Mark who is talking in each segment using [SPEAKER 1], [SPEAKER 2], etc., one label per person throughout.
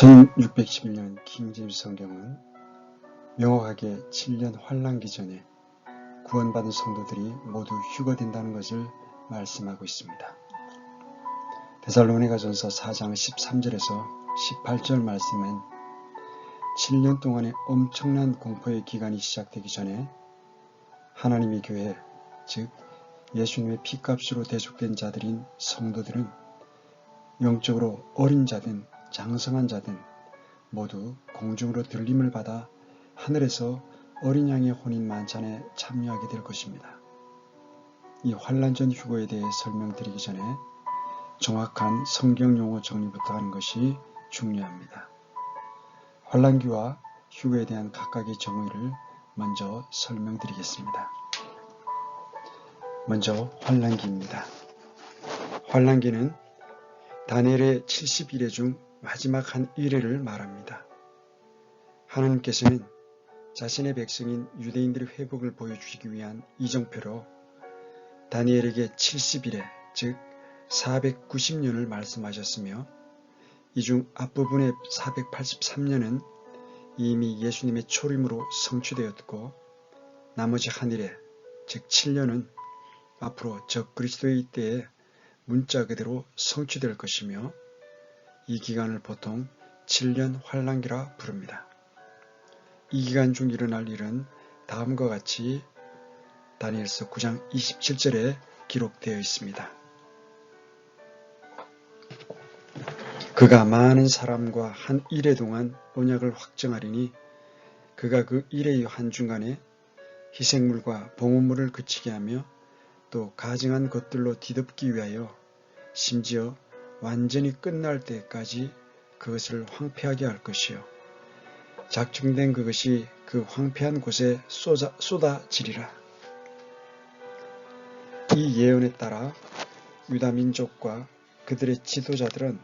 [SPEAKER 1] 1611년 킹제임스 성경은 명확하게 7년 환란기 전에 구원받은 성도들이 모두 휴거된다는 것을 말씀하고 있습니다. 데살로니가전서 4장 13절에서 18절 말씀은 7년 동안의 엄청난 공포의 기간이 시작되기 전에 하나님의 교회, 즉 예수님의 피값으로 대속된 자들인 성도들은 영적으로 어린 자든 장성한 자든 모두 공중으로 들림을 받아 하늘에서 어린 양의 혼인 만찬에 참여하게 될 것입니다. 이 환란 전 휴거에 대해 설명드리기 전에 정확한 성경 용어 정리부터 하는 것이 중요합니다. 환란기와 휴거에 대한 각각의 정의를 먼저 설명드리겠습니다. 먼저 환란기입니다. 환란기는 다니엘의 70일의 중 마지막 한 일회를 말합니다. 하나님께서는 자신의 백성인 유대인들의 회복을 보여주시기 위한 이정표로 다니엘에게 70일에 즉 490년을 말씀하셨으며 이 중 앞부분의 483년은 이미 예수님의 초림으로 성취되었고 나머지 한 일에 즉 7년은 앞으로 적그리스도의 때에 문자 그대로 성취될 것이며 이 기간을 보통 7년 환란기라 부릅니다. 이 기간 중 일어날 일은 다음과 같이 다니엘서 9장 27절에 기록되어 있습니다. 그가 많은 사람과 한 일해 동안 언약을 확정하리니 그가 그 일의 한중간에 희생물과 봉헌물을 그치게 하며 또 가증한 것들로 뒤덮기 위하여 심지어 완전히 끝날 때까지 그것을 황폐하게 할 것이요 작정된 그것이 그 황폐한 곳에 쏟아지리라. 이 예언에 따라 유다 민족과 그들의 지도자들은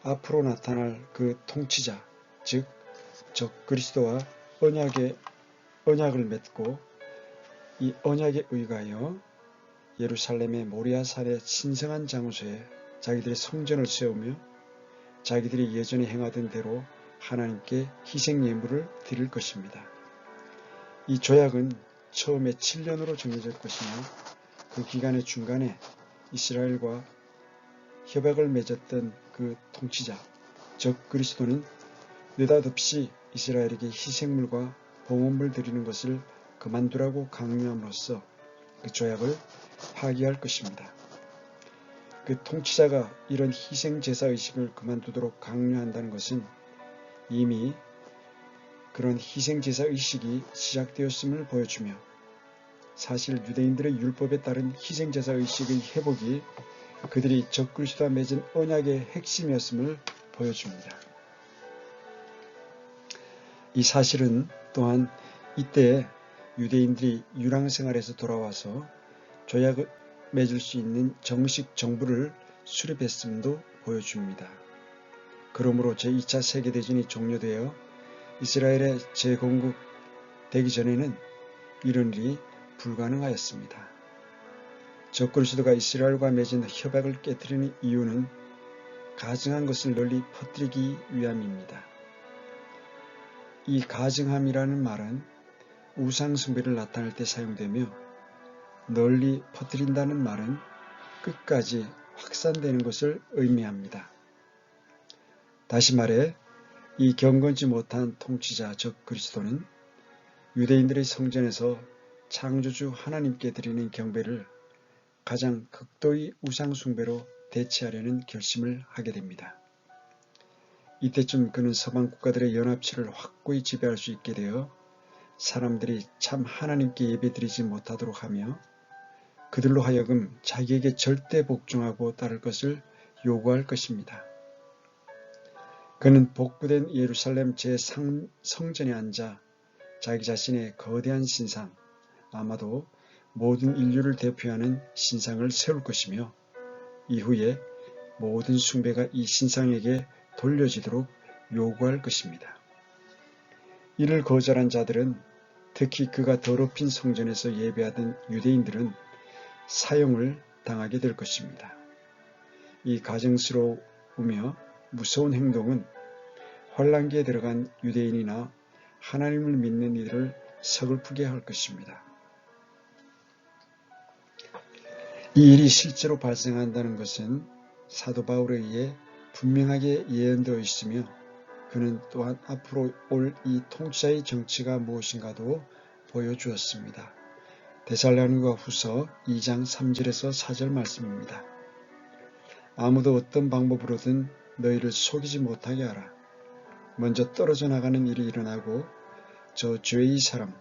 [SPEAKER 1] 앞으로 나타날 그 통치자 즉 적그리스도와 언약을 맺고 이 언약에 의하여 예루살렘의 모리아산의 신성한 장소에 자기들의 성전을 세우며 자기들이 예전에 행하던 대로 하나님께 희생 예물을 드릴 것입니다. 이 조약은 처음에 7년으로 정해질 것이며 그 기간의 중간에 이스라엘과 협약을 맺었던 그 통치자 즉 그리스도는 느닷없이 이스라엘에게 희생물과 봉헌물 드리는 것을 그만두라고 강요함으로써 그 조약을 파기할 것입니다. 그 통치자가 이런 희생 제사 의식을 그만두도록 강요한다는 것은 이미 그런 희생 제사 의식이 시작되었음을 보여주며 사실 유대인들의 율법에 따른 희생 제사 의식의 회복이 그들이 적그리스도와 맺은 언약의 핵심이었음을 보여줍니다. 이 사실은 또한 이때 유대인들이 유랑생활에서 돌아와서 조약을 맺을 수 있는 정식 정부를 수립했음도 보여줍니다. 그러므로 제2차 세계대전이 종료되어 이스라엘의 재건국되기 전에는 이런 일이 불가능하였습니다. 적그리스도가 이스라엘과 맺은 협약을 깨뜨리는 이유는 가증한 것을 널리 퍼뜨리기 위함입니다. 이 가증함이라는 말은 우상숭배를 나타낼 때 사용되며 널리 퍼뜨린다는 말은 끝까지 확산되는 것을 의미합니다. 다시 말해 이 경건치 못한 통치자 적 그리스도는 유대인들의 성전에서 창조주 하나님께 드리는 경배를 가장 극도의 우상숭배로 대체하려는 결심을 하게 됩니다. 이때쯤 그는 서방 국가들의 연합체를 확고히 지배할 수 있게 되어 사람들이 참 하나님께 예배드리지 못하도록 하며 그들로 하여금 자기에게 절대 복종하고 따를 것을 요구할 것입니다. 그는 복구된 예루살렘 제 성전에 앉아 자기 자신의 거대한 신상, 아마도 모든 인류를 대표하는 신상을 세울 것이며 이후에 모든 숭배가 이 신상에게 돌려지도록 요구할 것입니다. 이를 거절한 자들은 특히 그가 더럽힌 성전에서 예배하던 유대인들은 사형을 당하게 될 것입니다. 이 가증스러우며 무서운 행동은 환란기에 들어간 유대인이나 하나님을 믿는 이들을 서글프게 할 것입니다. 이 일이 실제로 발생한다는 것은 사도 바울에 의해 분명하게 예언되어 있으며 그는 또한 앞으로 올 이 통치자의 정치가 무엇인가도 보여주었습니다. 데살로니가 후서 2장 3절에서 4절 말씀입니다. 아무도 어떤 방법으로든 너희를 속이지 못하게 하라. 먼저 떨어져 나가는 일이 일어나고 저 죄의 사람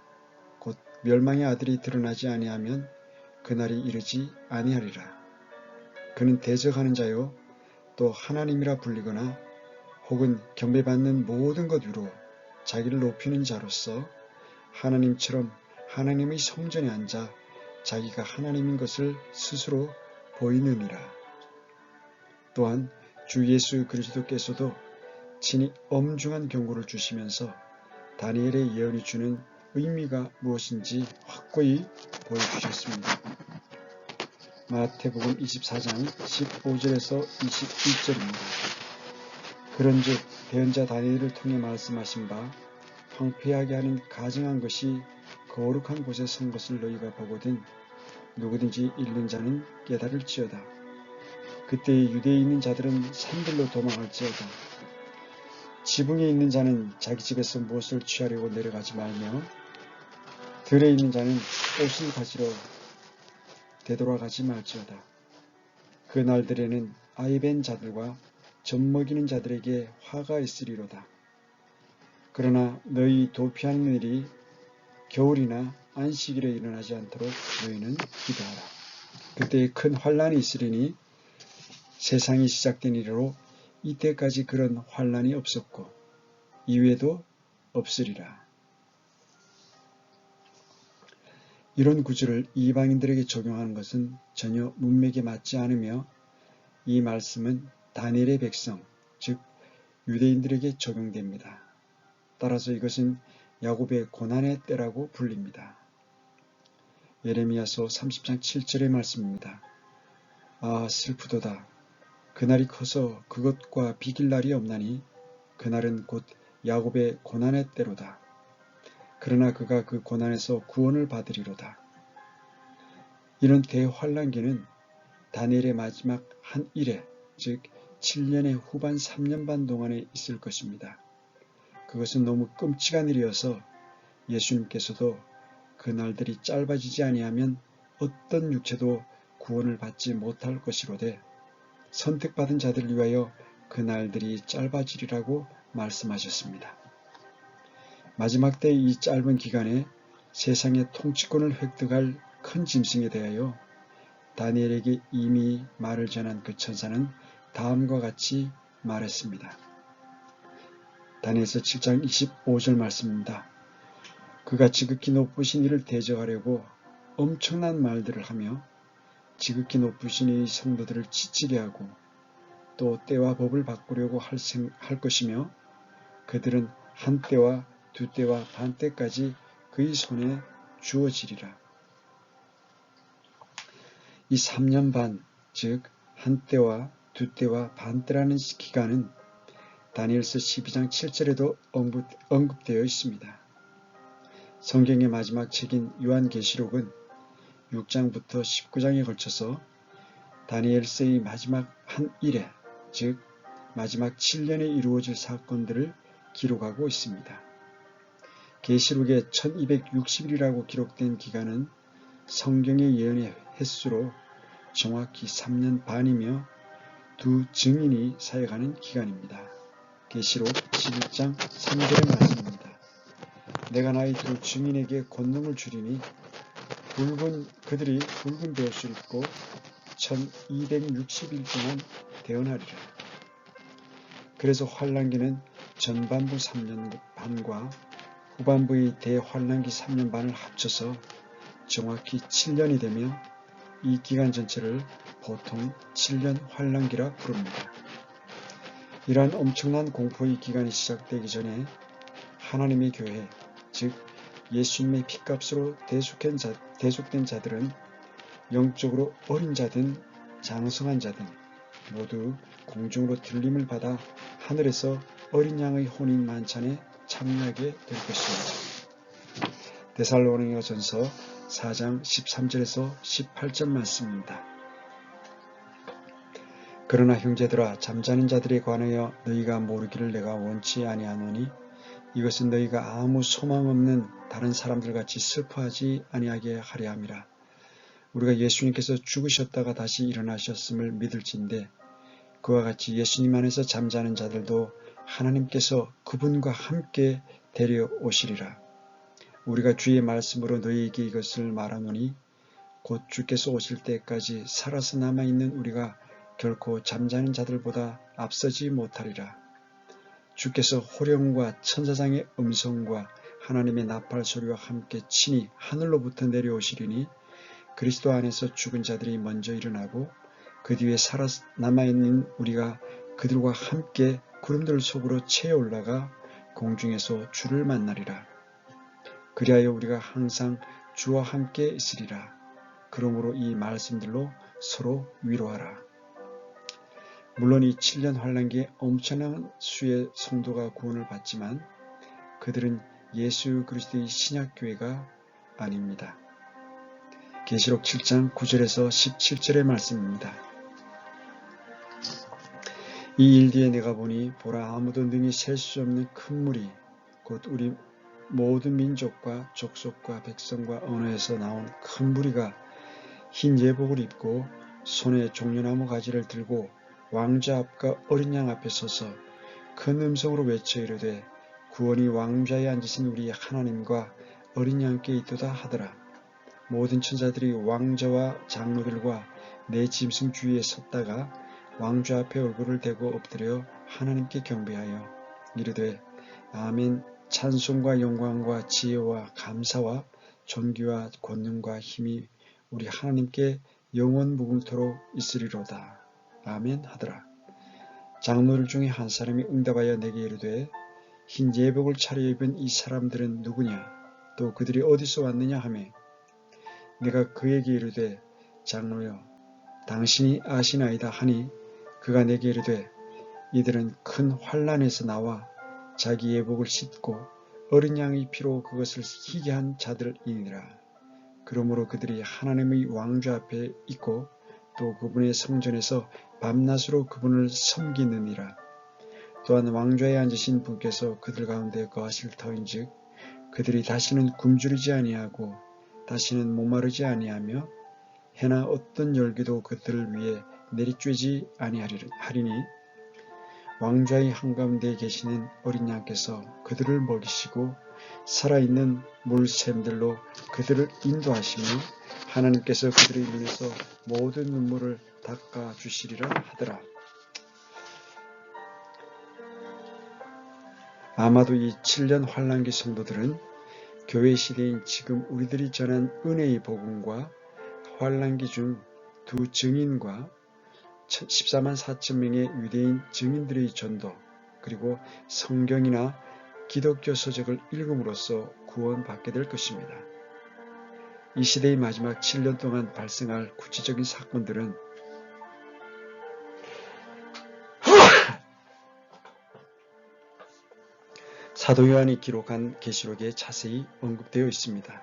[SPEAKER 1] 곧 멸망의 아들이 드러나지 아니하면 그날이 이르지 아니하리라. 그는 대적하는 자요 또 하나님이라 불리거나 혹은 경배받는 모든 것 위로 자기를 높이는 자로서 하나님처럼 하나님의 성전에 앉아 자기가 하나님인 것을 스스로 보이느니라. 또한 주 예수 그리스도께서도 친히 엄중한 경고를 주시면서 다니엘의 예언이 주는 의미가 무엇인지 확고히 보여주셨습니다. 마태복음 24장 15절에서 21절입니다. 그런즉 대언자 다니엘을 통해 말씀하신 바 황폐하게 하는 가증한 것이 거룩한 곳에 선 것을 너희가 보거든 누구든지 읽는 자는 깨달을지어다. 그때에 유대에 있는 자들은 산들로 도망할지어다. 지붕에 있는 자는 자기 집에서 무엇을 취하려고 내려가지 말며 들에 있는 자는 옷을 가지러 되돌아가지 말지어다. 그 날들에는 아이벤 자들과 젖먹이는 자들에게 화가 있으리로다. 그러나 너희 도피하는 일이 겨울이나 안식일에 일어나지 않도록 너희는 기도하라. 그때에 큰 환란이 있으리니 세상이 시작된 이래로 이때까지 그런 환란이 없었고 이후에도 없으리라. 이런 구절을 이방인들에게 적용하는 것은 전혀 문맥에 맞지 않으며 이 말씀은 다니엘의 백성, 즉 유대인들에게 적용됩니다. 따라서 이것은 야곱의 고난의 때라고 불립니다. 예레미야서 30장 7절의 말씀입니다. 아 슬프도다. 그날이 커서 그것과 비길 날이 없나니 그날은 곧 야곱의 고난의 때로다. 그러나 그가 그 고난에서 구원을 받으리로다. 이런 대환란기는 다니엘의 마지막 한 일에 즉 7년의 후반 3년 반 동안에 있을 것입니다. 그것은 너무 끔찍한 일이어서 예수님께서도 그 날들이 짧아지지 아니하면 어떤 육체도 구원을 받지 못할 것이로되 선택받은 자들을 위하여 그 날들이 짧아지리라고 말씀하셨습니다. 마지막 때 이 짧은 기간에 세상의 통치권을 획득할 큰 짐승에 대하여 다니엘에게 이미 말을 전한 그 천사는 다음과 같이 말했습니다. 다니엘서 7장 25절 말씀입니다. 그가 지극히 높으신 이를 대적하려고 엄청난 말들을 하며 지극히 높으신 이의 성도들을 지치게 하고 또 때와 법을 바꾸려고 할 것이며 그들은 한 때와 두 때와 반 때까지 그의 손에 주어지리라. 이 3년 반, 즉 한 때와 두 때와 반 때라는 기간은 다니엘서 12장 7절에도 언급되어 있습니다. 성경의 마지막 책인 요한계시록은 6장부터 19장에 걸쳐서 다니엘서의 마지막 한 일에, 즉 마지막 7년에 이루어질 사건들을 기록하고 있습니다. 계시록에 1260일이라고 기록된 기간은 성경의 예언의 횟수로 정확히 3년 반이며 두 증인이 사역하는 기간입니다. 계시록 11장 3절의 말씀입니다. 내가 나의 두 증인에게 권능을 주리니 그들이 붉은 베옷을 입고 1260일 동안 대언하리라. 그래서 환란기는 전반부 3년 반과 후반부의 대환란기 3년 반을 합쳐서 정확히 7년이 되며 이 기간 전체를 보통 7년 환란기라 부릅니다. 이러한 엄청난 공포의 기간이 시작되기 전에 하나님의 교회, 즉 예수님의 핏값으로 대속된 자들은 영적으로 어린 자든 장성한 자든 모두 공중으로 들림을 받아 하늘에서 어린 양의 혼인 만찬에 참여하게 될 것입니다. 데살로니가전서 4장 13절에서 18절 말씀입니다. 그러나 형제들아, 잠자는 자들에 관하여 너희가 모르기를 내가 원치 아니하노니 이것은 너희가 아무 소망 없는 다른 사람들같이 슬퍼하지 아니하게 하려 함이라. 우리가 예수님께서 죽으셨다가 다시 일어나셨음을 믿을진데 그와 같이 예수님 안에서 잠자는 자들도 하나님께서 그분과 함께 데려오시리라. 우리가 주의 말씀으로 너희에게 이것을 말하노니 곧 주께서 오실 때까지 살아서 남아있는 우리가 결코 잠자는 자들보다 앞서지 못하리라. 주께서 호령과 천사장의 음성과 하나님의 나팔 소리와 함께 친히 하늘로부터 내려오시리니 그리스도 안에서 죽은 자들이 먼저 일어나고 그 뒤에 살아 남아있는 우리가 그들과 함께 구름들 속으로 채어 올라가 공중에서 주를 만나리라. 그리하여 우리가 항상 주와 함께 있으리라. 그러므로 이 말씀들로 서로 위로하라. 물론 이 7년 환란기에 엄청난 수의 성도가 구원을 받지만 그들은 예수 그리스도의 신약교회가 아닙니다. 계시록 7장 9절에서 17절의 말씀입니다. 이 일 뒤에 내가 보니 보라, 아무도 능히 셀 수 없는 큰 물이 곧 우리 모든 민족과 족속과 백성과 언어에서 나온 큰 무리가 흰 예복을 입고 손에 종려나무 가지를 들고 왕자 앞과 어린 양 앞에 서서 큰 음성으로 외쳐 이르되 구원이 왕좌에 앉으신 우리 하나님과 어린 양께 있도다 하더라. 모든 천사들이 왕자와 장로들과 내 짐승 주위에 섰다가 왕좌 앞에 얼굴을 대고 엎드려 하나님께 경배하여 이르되 아멘. 찬송과 영광과 지혜와 감사와 존귀와 권능과 힘이 우리 하나님께 영원 무궁토록 있으리로다. 아멘 하더라. 장로들 중에 한 사람이 응답하여 내게 이르되 흰 예복을 차려입은 이 사람들은 누구냐? 또 그들이 어디서 왔느냐 하매 내가 그에게 이르되 장로여, 당신이 아시나이다 하니 그가 내게 이르되 이들은 큰 환난에서 나와 자기 예복을 씻고 어린 양의 피로 그것을 희게 한 자들이니라. 그러므로 그들이 하나님의 왕좌 앞에 있고 또 그분의 성전에서 밤낮으로 그분을 섬기느니라. 또한 왕좌에 앉으신 분께서 그들 가운데 거하실 터인즉 그들이 다시는 굶주리지 아니하고 다시는 목마르지 아니하며 해나 어떤 열기도 그들을 위해 내리쬐지 아니하리니 왕좌의 한가운데 계시는 어린 양께서 그들을 먹이시고 살아있는 물샘들로 그들을 인도하시며 하나님께서 그들의 눈에서 모든 눈물을 닦아주시리라 하더라. 아마도 이 7년 환란기 성도들은 교회 시대인 지금 우리들이 전한 은혜의 복음과 환란기 중 두 증인과 14만 4천 명의 유대인 증인들의 전도 그리고 성경이나 기독교 서적을 읽음으로써 구원받게 될 것입니다. 이 시대의 마지막 7년 동안 발생할 구체적인 사건들은 사도 요한이 기록한 계시록에 자세히 언급되어 있습니다.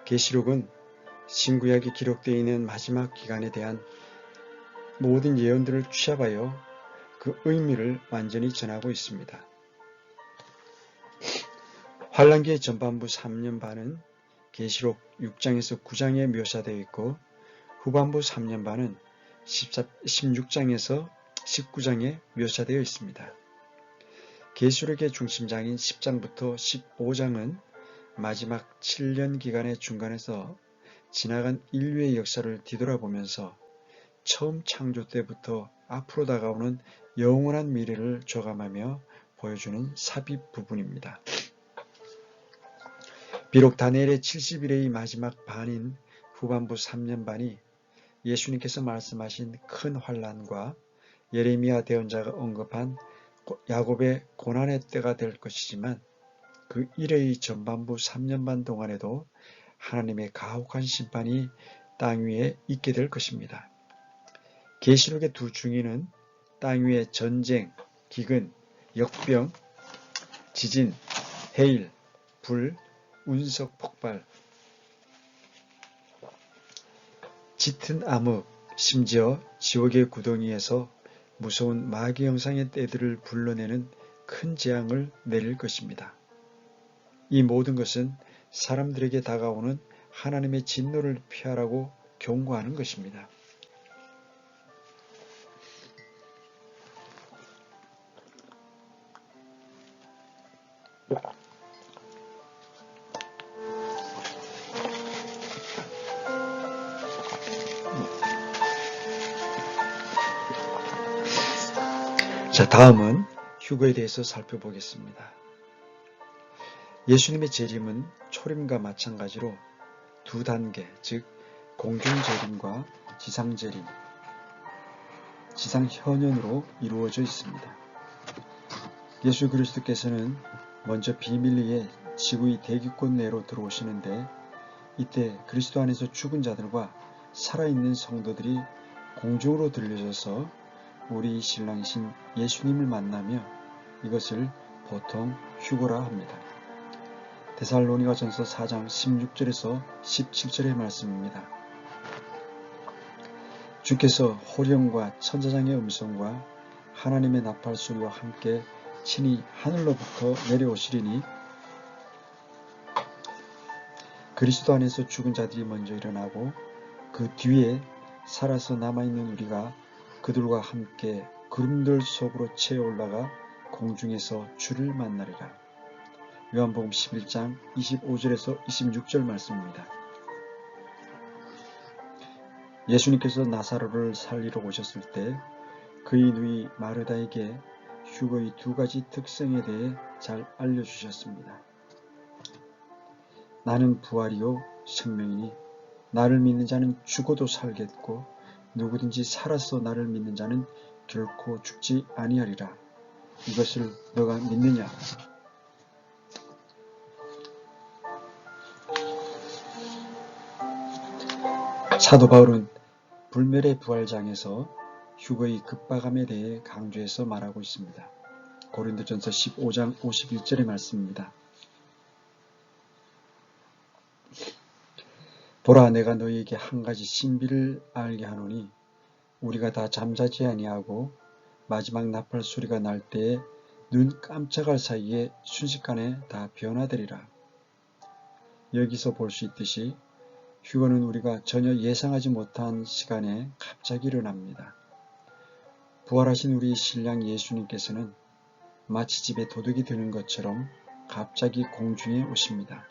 [SPEAKER 1] 계시록은 신구약에 기록되어 있는 마지막 기간에 대한 모든 예언들을 취합하여 그 의미를 완전히 전하고 있습니다. 환란기의 전반부 3년 반은 계시록 6장에서 9장에 묘사되어 있고 후반부 3년 반은 16장에서 19장에 묘사되어 있습니다. 계시록의 중심장인 10장부터 15장은 마지막 7년 기간의 중간에서 지나간 인류의 역사를 뒤돌아보면서 처음 창조 때부터 앞으로 다가오는 영원한 미래를 조감하며 보여주는 삽입 부분입니다. 비록 다니엘의 70일의 마지막 반인 후반부 3년 반이 예수님께서 말씀하신 큰 환난과 예레미야 대언자가 언급한 야곱의 고난의 때가 될 것이지만 그 이래의 전반부 3년 반 동안에도 하나님의 가혹한 심판이 땅 위에 있게 될 것입니다. 계시록의 두 중인은 땅 위의 전쟁, 기근, 역병, 지진, 해일, 불, 운석 폭발, 짙은 암흑, 심지어 지옥의 구덩이에서 무서운 마귀 형상의 떼들을 불러내는 큰 재앙을 내릴 것입니다. 이 모든 것은 사람들에게 다가오는 하나님의 진노를 피하라고 경고하는 것입니다. 자, 다음은 휴거에 대해서 살펴보겠습니다. 예수님의 재림은 초림과 마찬가지로 두 단계, 즉 공중재림과 지상재림, 지상현현으로 이루어져 있습니다. 예수 그리스도께서는 먼저 비밀리에 지구의 대기권 내로 들어오시는데, 이때 그리스도 안에서 죽은 자들과 살아있는 성도들이 공중으로 들려져서 우리 신랑이신 예수님을 만나며 이것을 보통 휴거라 합니다. 데살로니가전서 4장 16절에서 17절의 말씀입니다. 주께서 호령과 천사장의 음성과 하나님의 나팔 소리와 함께 친히 하늘로부터 내려오시리니 그리스도 안에서 죽은 자들이 먼저 일어나고 그 뒤에 살아서 남아있는 우리가 그들과 함께 구름들 속으로 채 올라가 공중에서 주를 만나리라. 요한복음 11장 25절에서 26절 말씀입니다. 예수님께서 나사로를 살리러 오셨을 때 그의 누이 마르다에게 휴거의 두 가지 특성에 대해 잘 알려주셨습니다. 나는 부활이요 생명이니 나를 믿는 자는 죽어도 살겠고 누구든지 살아서 나를 믿는 자는 결코 죽지 아니하리라. 이것을 너가 믿느냐? 사도 바울은 불멸의 부활장에서 휴거의 급박함에 대해 강조해서 말하고 있습니다. 고린도전서 15장 51절의 말씀입니다. 보라, 내가 너희에게 한 가지 신비를 알게 하노니 우리가 다 잠자지 아니하고 마지막 나팔 소리가 날 때에 눈 깜짝할 사이에 순식간에 다 변화되리라. 여기서 볼 수 있듯이 휴거는 우리가 전혀 예상하지 못한 시간에 갑자기 일어납니다. 부활하신 우리 신랑 예수님께서는 마치 집에 도둑이 드는 것처럼 갑자기 공중에 오십니다.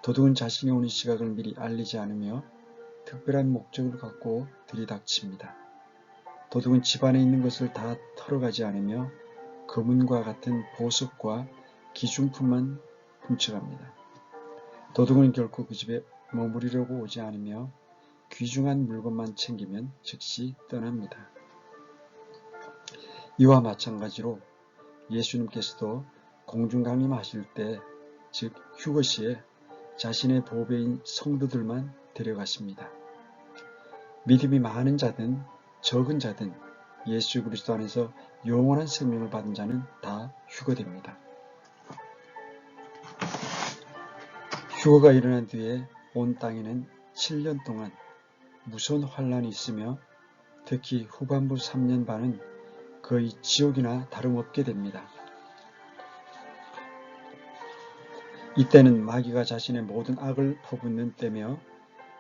[SPEAKER 1] 도둑은 자신이 오는 시각을 미리 알리지 않으며 특별한 목적을 갖고 들이닥칩니다. 도둑은 집 안에 있는 것을 다 털어가지 않으며 금은과 같은 보석과 기중품만 훔쳐갑니다. 도둑은 결코 그 집에 머무르려고 오지 않으며 귀중한 물건만 챙기면 즉시 떠납니다. 이와 마찬가지로 예수님께서도 공중 강림하실 때, 즉 휴거 시에 자신의 보배인 성도들만 데려가십니다. 믿음이 많은 자든 적은 자든 예수 그리스도 안에서 영원한 생명을 받은 자는 다 휴거됩니다. 휴거가 일어난 뒤에 온 땅에는 7년 동안 무서운 환란이 있으며 특히 후반부 3년 반은 거의 지옥이나 다름없게 됩니다. 이때는 마귀가 자신의 모든 악을 퍼붓는 때며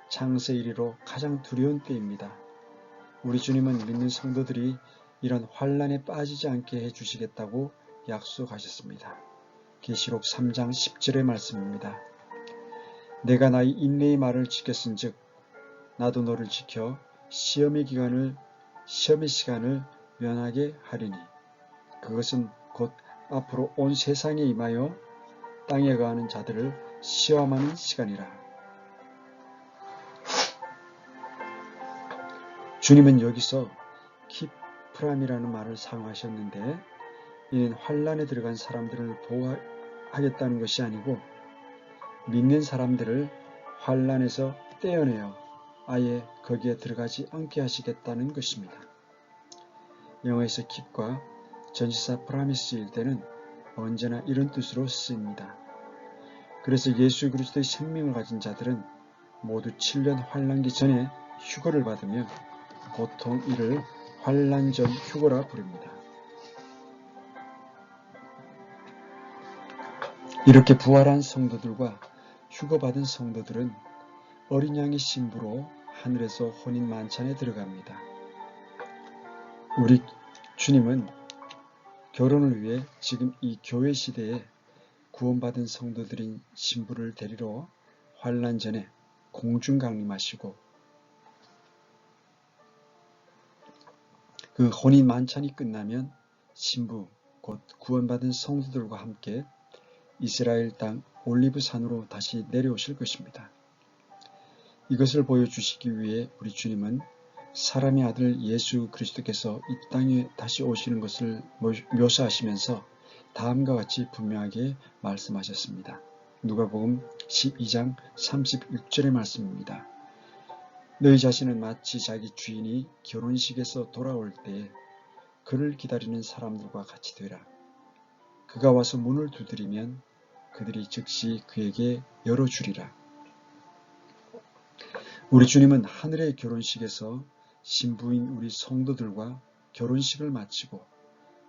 [SPEAKER 1] 창세 이래로 가장 두려운 때입니다. 우리 주님은 믿는 성도들이 이런 환란에 빠지지 않게 해주시겠다고 약속하셨습니다. 계시록 3장 10절의 말씀입니다. 내가 나의 인내의 말을 지켰은즉 나도 너를 지켜 시험의 시간을 면하게 하리니 그것은 곧 앞으로 온 세상에 임하여 땅에 거하는 자들을 시험하는 시간이라. 주님은 여기서 키프람이라는 말을 사용하셨는데 이는 환란에 들어간 사람들을 보호하겠다는 것이 아니고 믿는 사람들을 환란에서 떼어내어 아예 거기에 들어가지 않게 하시겠다는 것입니다. 영어에서 킵과 전치사 프라미스일 때는 언제나 이런 뜻으로 쓰입니다. 그래서 예수 그리스도의 생명을 가진 자들은 모두 7년 환란기 전에 휴거를 받으며 보통 이를 환란 전 휴거라 부릅니다. 이렇게 부활한 성도들과 휴거받은 성도들은 어린 양의 신부로 하늘에서 혼인 만찬에 들어갑니다. 우리 주님은 결혼을 위해 지금 이 교회 시대에 구원받은 성도들인 신부를 데리러 환란 전에 공중 강림하시고 그 혼인 만찬이 끝나면 신부 곧 구원받은 성도들과 함께 이스라엘 땅 올리브산으로 다시 내려오실 것입니다. 이것을 보여주시기 위해 우리 주님은 사람의 아들 예수 그리스도께서 이 땅에 다시 오시는 것을 묘사하시면서 다음과 같이 분명하게 말씀하셨습니다. 누가복음 12장 36절의 말씀입니다. 너희 자신은 마치 자기 주인이 결혼식에서 돌아올 때 그를 기다리는 사람들과 같이 되라. 그가 와서 문을 두드리면 그들이 즉시 그에게 열어주리라. 우리 주님은 하늘의 결혼식에서 신부인 우리 성도들과 결혼식을 마치고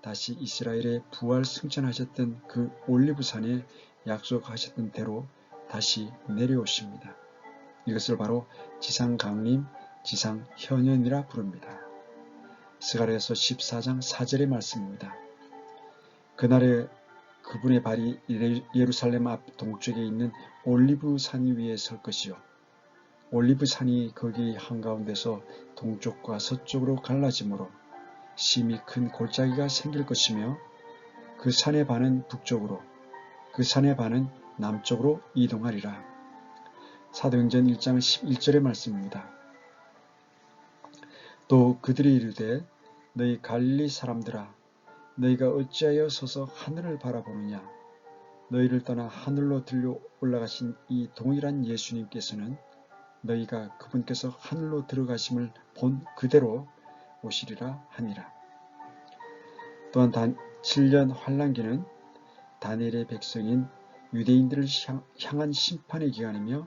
[SPEAKER 1] 다시 이스라엘에 부활 승천하셨던 그 올리브산에 약속하셨던 대로 다시 내려오십니다. 이것을 바로 지상강림, 지상현현이라 부릅니다. 스가랴서 14장 4절의 말씀입니다. 그날에 그분의 발이 예루살렘 앞 동쪽에 있는 올리브산 위에 설 것이요. 올리브산이 거기 한가운데서 동쪽과 서쪽으로 갈라지므로 심히 큰 골짜기가 생길 것이며 그 산의 반은 북쪽으로 그 산의 반은 남쪽으로 이동하리라. 사도행전 1장 11절의 말씀입니다. 또 그들이 이르되 너희 갈릴리 사람들아 너희가 어찌하여 서서 하늘을 바라보느냐. 너희를 떠나 하늘로 들려 올라가신 이 동일한 예수님께서는 너희가 그분께서 하늘로 들어가심을 본 그대로 오시리라 하니라. 또한 7년 환란기는 다니엘의 백성인 유대인들을 향한 심판의 기간이며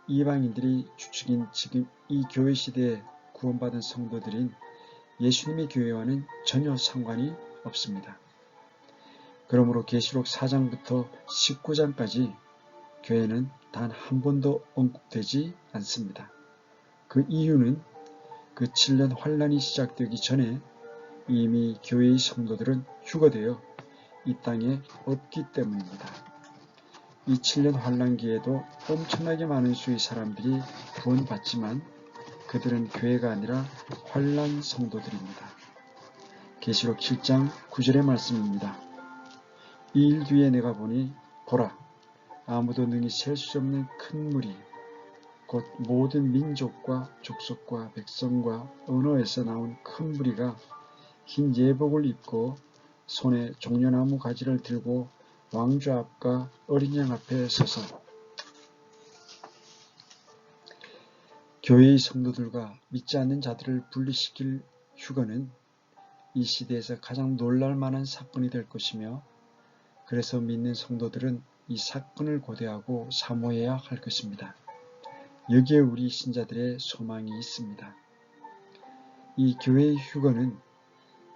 [SPEAKER 1] 이방인들이 주축인 지금 이 교회 시대에 구원받은 성도들인 예수님의 교회와는 전혀 상관이 없습니다. 그러므로 계시록 4장부터 19장까지 교회는 단 한 번도 언급되지 않습니다. 그 이유는 그 7년 환란이 시작되기 전에 이미 교회의 성도들은 휴거되어 이 땅에 없기 때문입니다. 이 7년 환란기에도 엄청나게 많은 수의 사람들이 구원받지만 그들은 교회가 아니라 환란 성도들입니다. 계시록 7장 9절의 말씀입니다. 이 일 뒤에 내가 보니 보라 아무도 능히 셀 수 없는 큰 물이 곧 모든 민족과 족속과 백성과 언어에서 나온 큰 무리가 흰 예복을 입고 손에 종려나무 가지를 들고 왕좌 앞과 어린 양 앞에 서서 교회의 성도들과 믿지 않는 자들을 분리시킬 휴거는 이 시대에서 가장 놀랄 만한 사건이 될 것이며 그래서 믿는 성도들은 이 사건을 고대하고 사모해야 할 것입니다. 여기에 우리 신자들의 소망이 있습니다. 이 교회의 휴거는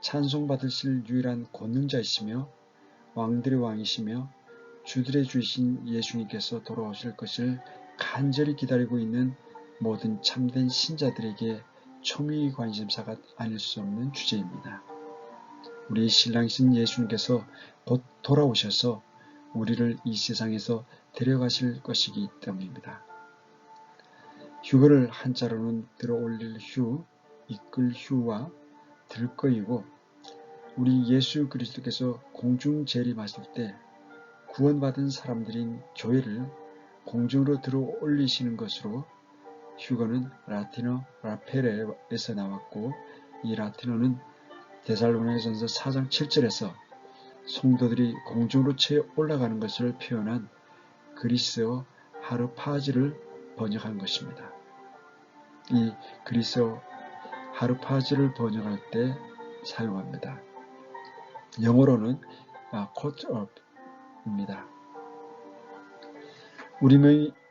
[SPEAKER 1] 찬송받으실 유일한 권능자이시며 왕들의 왕이시며 주들의 주이신 예수님께서 돌아오실 것을 간절히 기다리고 있는 모든 참된 신자들에게 초미의 관심사가 아닐 수 없는 주제입니다. 우리 신랑이신 예수님께서 곧 돌아오셔서 우리를 이 세상에서 데려가실 것이기 때문입니다. 휴거를 한자로는 들어올릴 휴, 이끌 휴와 들거이고 우리 예수 그리스도께서 공중 재림하실 때 구원받은 사람들인 교회를 공중으로 들어올리시는 것으로 휴거는 라틴어 라페레에서 나왔고 이 라틴어는 데살로니가전서 4장 7절에서 성도들이 공중으로 채 올라가는 것을 표현한 그리스어 하르파즈를 번역한 것입니다. 이 그리스어 하르파즈를 번역할 때 사용합니다. 영어로는 caught up입니다. 우리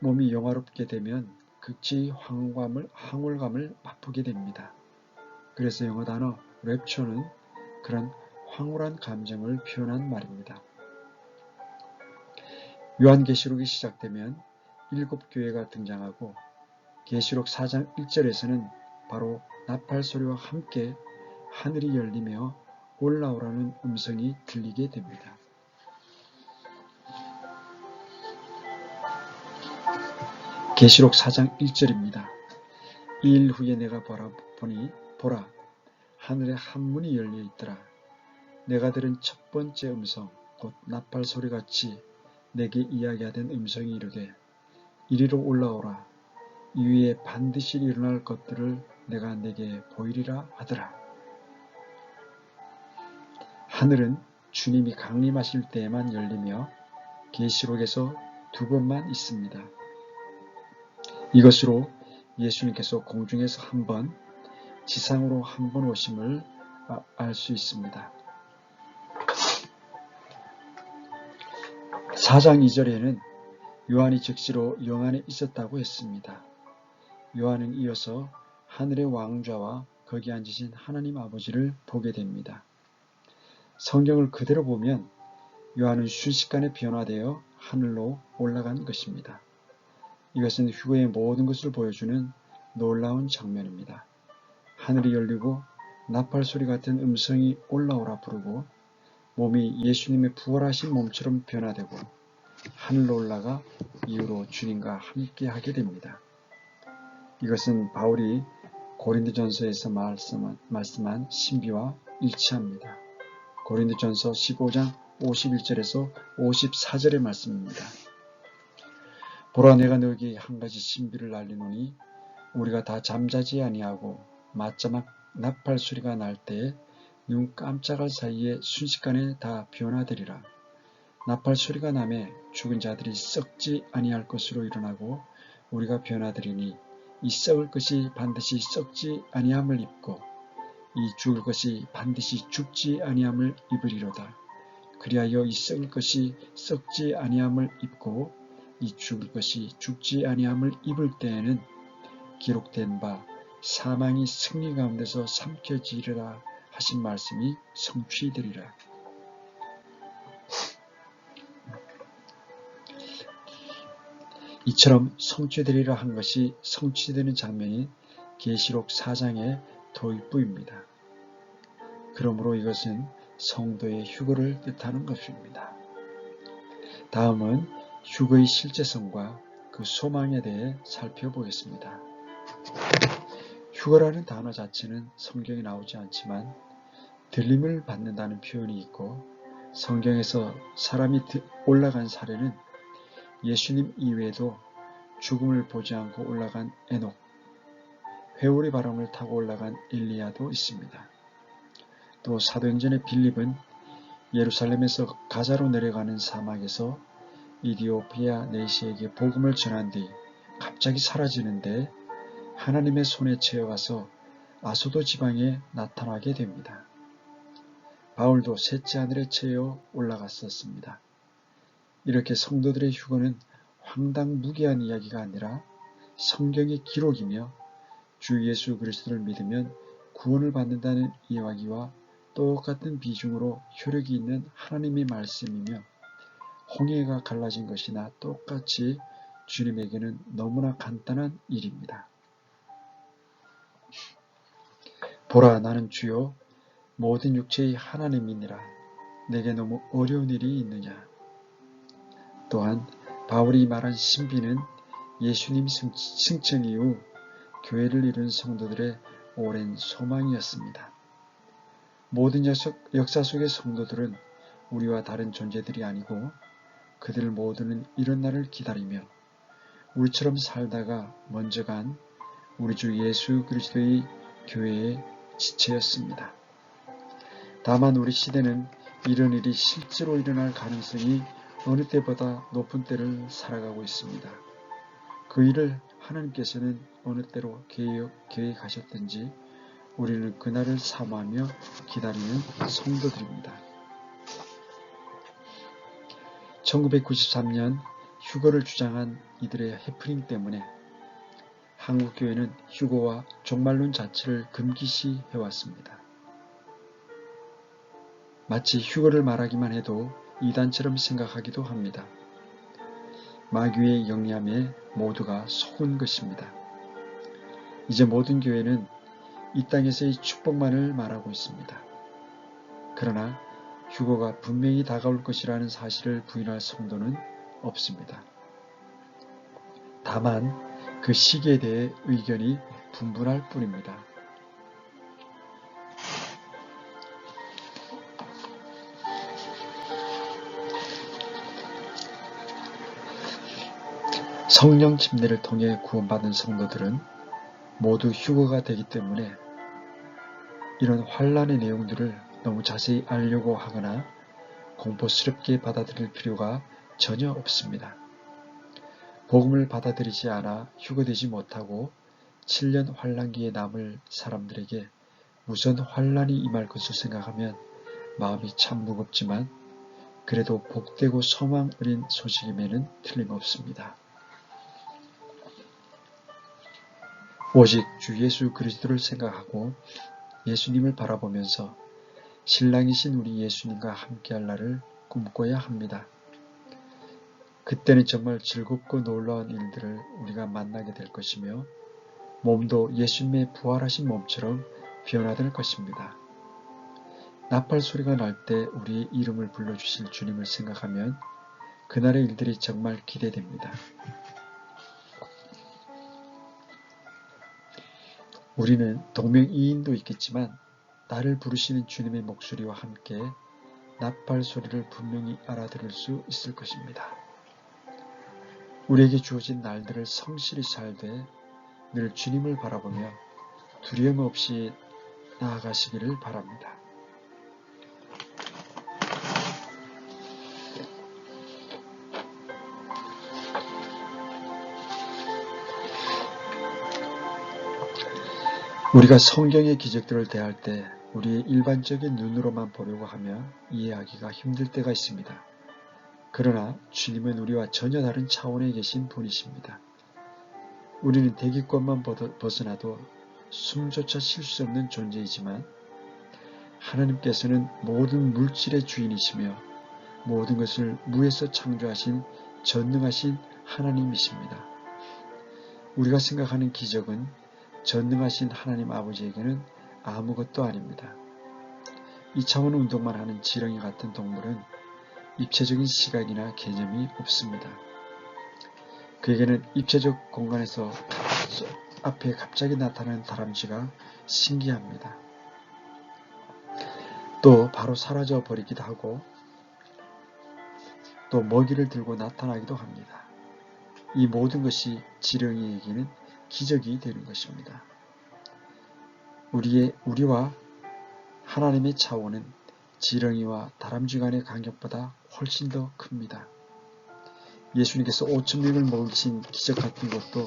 [SPEAKER 1] 몸이 영화롭게 되면 극지 황홀감을 맛보게 됩니다. 그래서 영어 단어 rapture는 그런 황홀한 감정을 표현한 말입니다. 요한계시록이 시작되면 7교회가 등장하고 계시록 4장 1절에서는 바로 나팔 소리와 함께 하늘이 열리며 올라오라는 음성이 들리게 됩니다. 계시록 4장 1절입니다. 2일 후에 내가 바라보니 보라, 하늘에 한 문이 열려 있더라. 내가 들은 첫 번째 음성, 곧 나팔 소리같이 내게 이야기하던 음성이 이르되 이리로 올라오라. 이 위에 반드시 일어날 것들을 내가 내게 보이리라 하더라. 하늘은 주님이 강림하실 때에만 열리며 계시록에서 2번만 있습니다. 이것으로 예수님께서 공중에서 한 번, 지상으로 한 번 오심을 알 수 있습니다. 4장 2절에는 요한이 즉시로 영안에 있었다고 했습니다. 요한은 이어서 하늘의 왕좌와 거기 앉으신 하나님 아버지를 보게 됩니다. 성경을 그대로 보면 요한은 순식간에 변화되어 하늘로 올라간 것입니다. 이것은 휴거의 모든 것을 보여주는 놀라운 장면입니다. 하늘이 열리고 나팔 소리 같은 음성이 올라오라 부르고 몸이 예수님의 부활하신 몸처럼 변화되고 하늘로 올라가 이후로 주님과 함께 하게 됩니다. 이것은 바울이 고린도전서에서 말씀한 신비와 일치합니다. 고린도전서 15장 51절에서 54절의 말씀입니다. 보라, 내가 너에게 한 가지 신비를 알리노니 우리가 다 잠자지 아니하고 맞자막 나팔 소리가 날 때에 눈 깜짝할 사이에 순식간에 다 변화되리라. 나팔 소리가 나매 죽은 자들이 썩지 아니할 것으로 일어나고 우리가 변화되리니 이 썩을 것이 반드시 썩지 아니함을 입고 이 죽을 것이 반드시 죽지 아니함을 입으리로다. 그리하여 이 썩을 것이 썩지 아니함을 입고 이 죽을 것이 죽지 아니함을 입을 때에는 기록된 바 사망이 승리 가운데서 삼켜지리라 하신 말씀이 성취되리라. 이처럼 성취되리라 한 것이 성취되는 장면이 계시록 4장의 도입부입니다. 그러므로 이것은 성도의 휴거를 뜻하는 것입니다. 다음은 휴거의 실제성과 그 소망에 대해 살펴보겠습니다. 휴거라는 단어 자체는 성경에 나오지 않지만 들림을 받는다는 표현이 있고 성경에서 사람이 올라간 사례는 예수님 이외에도 죽음을 보지 않고 올라간 에녹, 회오리 바람을 타고 올라간 엘리야도 있습니다. 또 사도행전의 빌립은 예루살렘에서 가자로 내려가는 사막에서 이디오피아 내시에게 복음을 전한 뒤 갑자기 사라지는데 하나님의 손에 채워가서 아소도 지방에 나타나게 됩니다. 바울도 셋째 하늘에 채워 올라갔었습니다. 이렇게 성도들의 휴거는 황당무계한 이야기가 아니라 성경의 기록이며 주 예수 그리스도를 믿으면 구원을 받는다는 이야기와 똑같은 비중으로 효력이 있는 하나님의 말씀이며 홍해가 갈라진 것이나 똑같이 주님에게는 너무나 간단한 일입니다. 보라, 나는 주요 모든 육체의 하나님이니라. 내게 너무 어려운 일이 있느냐. 또한 바울이 말한 신비는 예수님 승천 이후 교회를 이룬 성도들의 오랜 소망이었습니다. 모든 역사 속의 성도들은 우리와 다른 존재들이 아니고 그들 모두는 이런 날을 기다리며 우리처럼 살다가 먼저 간 우리 주 예수 그리스도의 교회의 지체였습니다. 다만 우리 시대는 이런 일이 실제로 일어날 가능성이 어느 때보다 높은 때를 살아가고 있습니다. 그 일을 하나님께서는 어느 때로 계획하셨든지 우리는 그날을 사모하며 기다리는 성도들입니다. 1993년 휴거를 주장한 이들의 해프닝 때문에 한국교회는 휴거와 종말론 자체를 금기시 해왔습니다. 마치 휴거를 말하기만 해도 이단처럼 생각하기도 합니다. 마귀의 영리함에 모두가 속은 것입니다. 이제 모든 교회는 이 땅에서의 축복만을 말하고 있습니다. 그러나 휴거가 분명히 다가올 것이라는 사실을 부인할 성도는 없습니다. 다만 그 시기에 대해 의견이 분분할 뿐입니다. 성령 침례를 통해 구원받은 성도들은 모두 휴거가 되기 때문에 이런 환란의 내용들을 너무 자세히 알려고 하거나 공포스럽게 받아들일 필요가 전혀 없습니다. 복음을 받아들이지 않아 휴거되지 못하고 7년 환란기에 남을 사람들에게 무슨 환란이 임할 것을 생각하면 마음이 참 무겁지만 그래도 복되고 소망 어린 소식임에는 틀림없습니다. 오직 주 예수 그리스도를 생각하고 예수님을 바라보면서 신랑이신 우리 예수님과 함께할 날을 꿈꿔야 합니다. 그때는 정말 즐겁고 놀라운 일들을 우리가 만나게 될 것이며 몸도 예수님의 부활하신 몸처럼 변화될 것입니다. 나팔 소리가 날 때 우리의 이름을 불러주실 주님을 생각하면 그날의 일들이 정말 기대됩니다. 우리는 동명이인도 있겠지만 나를 부르시는 주님의 목소리와 함께 나팔 소리를 분명히 알아들을 수 있을 것입니다. 우리에게 주어진 날들을 성실히 살되 늘 주님을 바라보며 두려움 없이 나아가시기를 바랍니다. 우리가 성경의 기적들을 대할 때 우리의 일반적인 눈으로만 보려고 하면 이해하기가 힘들 때가 있습니다. 그러나 주님은 우리와 전혀 다른 차원에 계신 분이십니다. 우리는 대기권만 벗어나도 숨조차 쉴 수 없는 존재이지만 하나님께서는 모든 물질의 주인이시며 모든 것을 무에서 창조하신 전능하신 하나님이십니다. 우리가 생각하는 기적은 전능하신 하나님 아버지에게는 아무것도 아닙니다. 2차원 운동만 하는 지렁이 같은 동물은 입체적인 시각이나 개념이 없습니다. 그에게는 입체적 공간에서 앞에 갑자기 나타나는 다람쥐가 신기합니다. 또 바로 사라져 버리기도 하고 또 먹이를 들고 나타나기도 합니다. 이 모든 것이 지렁이에게는 기적이 되는 것입니다. 우리와 하나님의 차원은 지렁이와 다람쥐 간의 간격보다 훨씬 더 큽니다. 예수님께서 5,000명을 먹이신 기적 같은 것도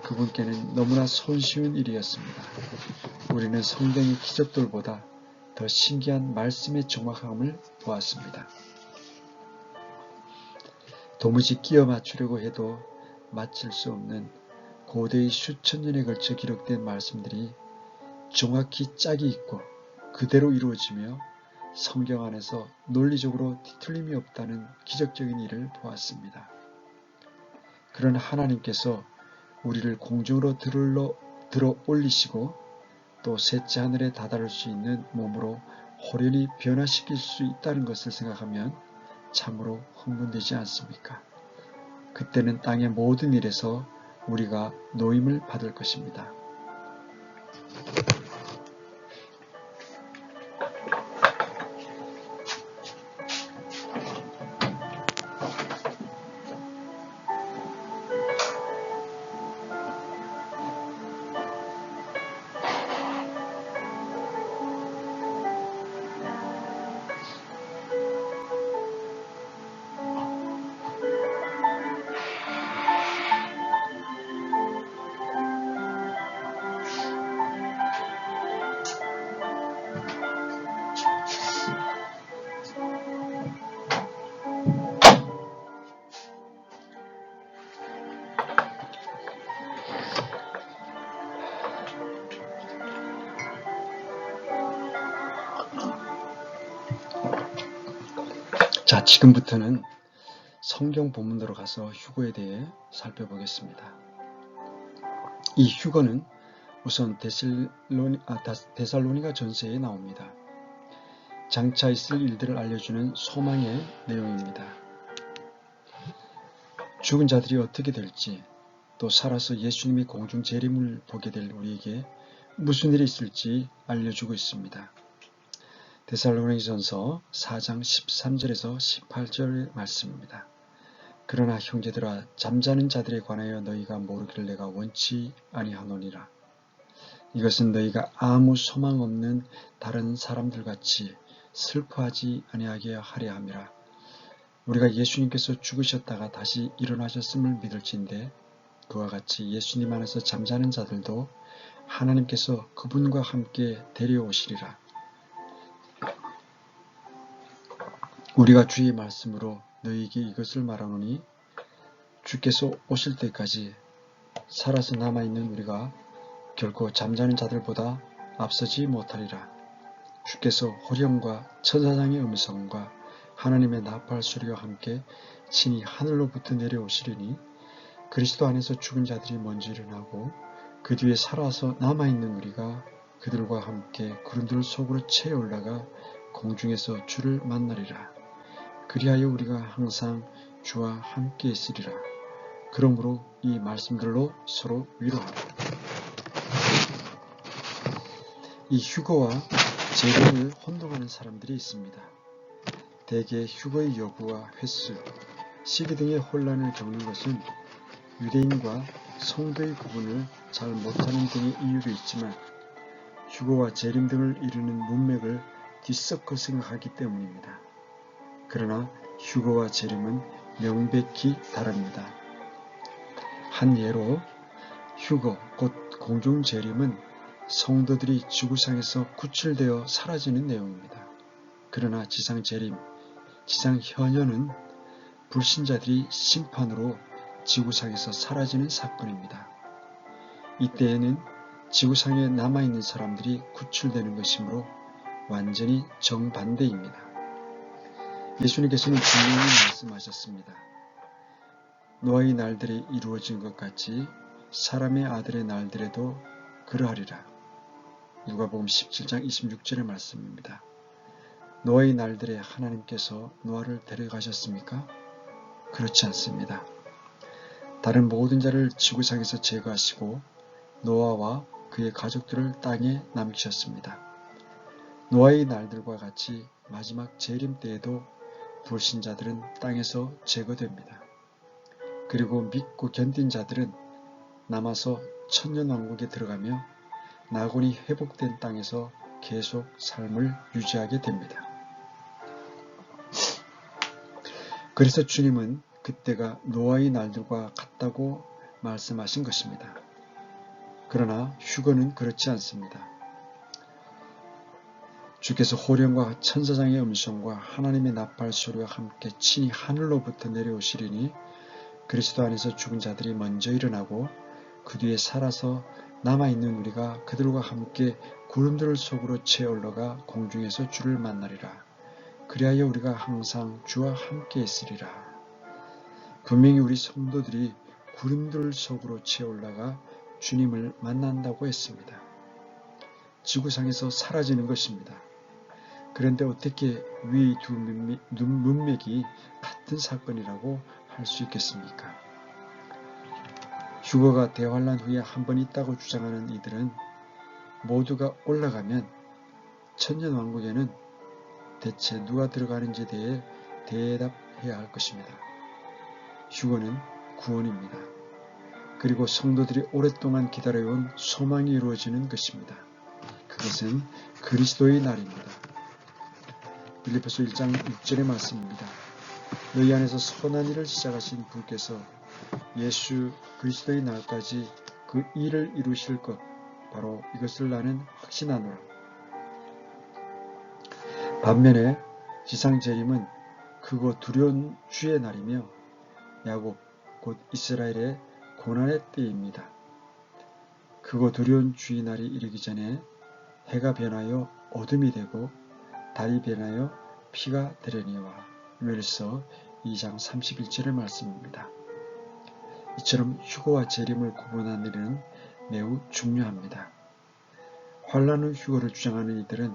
[SPEAKER 1] 그분께는 너무나 손쉬운 일이었습니다. 우리는 성경의 기적들보다 더 신기한 말씀의 정확함을 보았습니다. 도무지 끼워 맞추려고 해도 맞출 수 없는 고대의 수천 년에 걸쳐 기록된 말씀들이 정확히 짝이 있고 그대로 이루어지며 성경 안에서 논리적으로 뒤틀림이 없다는 기적적인 일을 보았습니다. 그런 하나님께서 우리를 공중으로 들어 올리시고 또 셋째 하늘에 다다를 수 있는 몸으로 호련히 변화시킬 수 있다는 것을 생각하면 참으로 흥분되지 않습니까? 그때는 땅의 모든 일에서 우리가 노임을 받을 것입니다. 자, 지금부터는 성경 본문으로 가서 휴거에 대해 살펴보겠습니다. 이 휴거는 우선 데살로니가 전서에 나옵니다. 장차 있을 일들을 알려주는 소망의 내용입니다. 죽은 자들이 어떻게 될지, 또 살아서 예수님의 공중 재림을 보게 될 우리에게 무슨 일이 있을지 알려주고 있습니다. 데살로니가전서 4장 13절에서 18절의 말씀입니다. 그러나 형제들아, 잠자는 자들에 관하여 너희가 모르기를 내가 원치 아니하노니라. 이것은 너희가 아무 소망 없는 다른 사람들같이 슬퍼하지 아니하게 하려 함이라. 우리가 예수님께서 죽으셨다가 다시 일어나셨음을 믿을진데 그와 같이 예수님 안에서 잠자는 자들도 하나님께서 그분과 함께 데려오시리라. 우리가 주의 말씀으로 너희에게 이것을 말하노니 주께서 오실 때까지 살아서 남아있는 우리가 결코 잠자는 자들보다 앞서지 못하리라. 주께서 호령과 천사장의 음성과 하나님의 나팔 소리와 함께 친히 하늘로부터 내려오시리니 그리스도 안에서 죽은 자들이 먼저 일어나고 그 뒤에 살아서 남아있는 우리가 그들과 함께 구름들 속으로 채 올라가 공중에서 주를 만나리라. 그리하여 우리가 항상 주와 함께 있으리라. 그러므로 이 말씀들로 서로 위로하라. 이 휴거와 재림을 혼동하는 사람들이 있습니다. 대개 휴거의 여부와 횟수, 시기 등의 혼란을 겪는 것은 유대인과 성도의 구분을 잘 못하는 등의 이유도 있지만 휴거와 재림 등을 이루는 문맥을 뒤섞어 생각하기 때문입니다. 그러나 휴거와 재림은 명백히 다릅니다. 한 예로 휴거, 곧 공중 재림은 성도들이 지구상에서 구출되어 사라지는 내용입니다. 그러나 지상 재림, 지상 현현은 불신자들이 심판으로 지구상에서 사라지는 사건입니다. 이때에는 지구상에 남아있는 사람들이 구출되는 것이므로 완전히 정반대입니다. 예수님께서는 분명히 말씀하셨습니다. 노아의 날들이 이루어진 것 같이 사람의 아들의 날들에도 그러하리라. 누가복음 17장 26절의 말씀입니다. 노아의 날들에 하나님께서 노아를 데려가셨습니까? 그렇지 않습니다. 다른 모든 자를 지구상에서 제거하시고 노아와 그의 가족들을 땅에 남기셨습니다. 노아의 날들과 같이 마지막 재림 때에도 불신자들은 땅에서 제거됩니다. 그리고 믿고 견딘 자들은 남아서 천년왕국에 들어가며 낙원이 회복된 땅에서 계속 삶을 유지하게 됩니다. 그래서 주님은 그때가 노아의 날들과 같다고 말씀하신 것입니다. 그러나 휴거는 그렇지 않습니다. 주께서 호령과 천사장의 음성과 하나님의 나팔 소리와 함께 친히 하늘로부터 내려오시리니 그리스도 안에서 죽은 자들이 먼저 일어나고 그 뒤에 살아서 남아있는 우리가 그들과 함께 구름들 속으로 채 올라가 공중에서 주를 만나리라. 그리하여 우리가 항상 주와 함께 있으리라. 분명히 우리 성도들이 구름들 속으로 채 올라가 주님을 만난다고 했습니다. 지구상에서 사라지는 것입니다. 그런데 어떻게 위 두 문맥이 같은 사건이라고 할 수 있겠습니까? 휴거가 대환란 후에 한 번 있다고 주장하는 이들은 모두가 올라가면 천년왕국에는 대체 누가 들어가는지에 대해 대답해야 할 것입니다. 휴거는 구원입니다. 그리고 성도들이 오랫동안 기다려온 소망이 이루어지는 것입니다. 그것은 그리스도의 날입니다. 빌립보서 1장 6절의 말씀입니다. 너희 안에서 선한 일을 시작하신 분께서 예수 그리스도의 날까지 그 일을 이루실 것, 바로 이것을 나는 확신하노라. 반면에 지상 재림은 크고 두려운 주의 날이며 야곱 곧 이스라엘의 고난의 때입니다. 크고 두려운 주의 날이 이르기 전에 해가 변하여 어둠이 되고 달이 변하여 피가 되려니와 사무엘서 2장 31절의 말씀입니다. 이처럼 휴거와 재림을 구분하는 일은 매우 중요합니다. 환란 후 휴거를 주장하는 이들은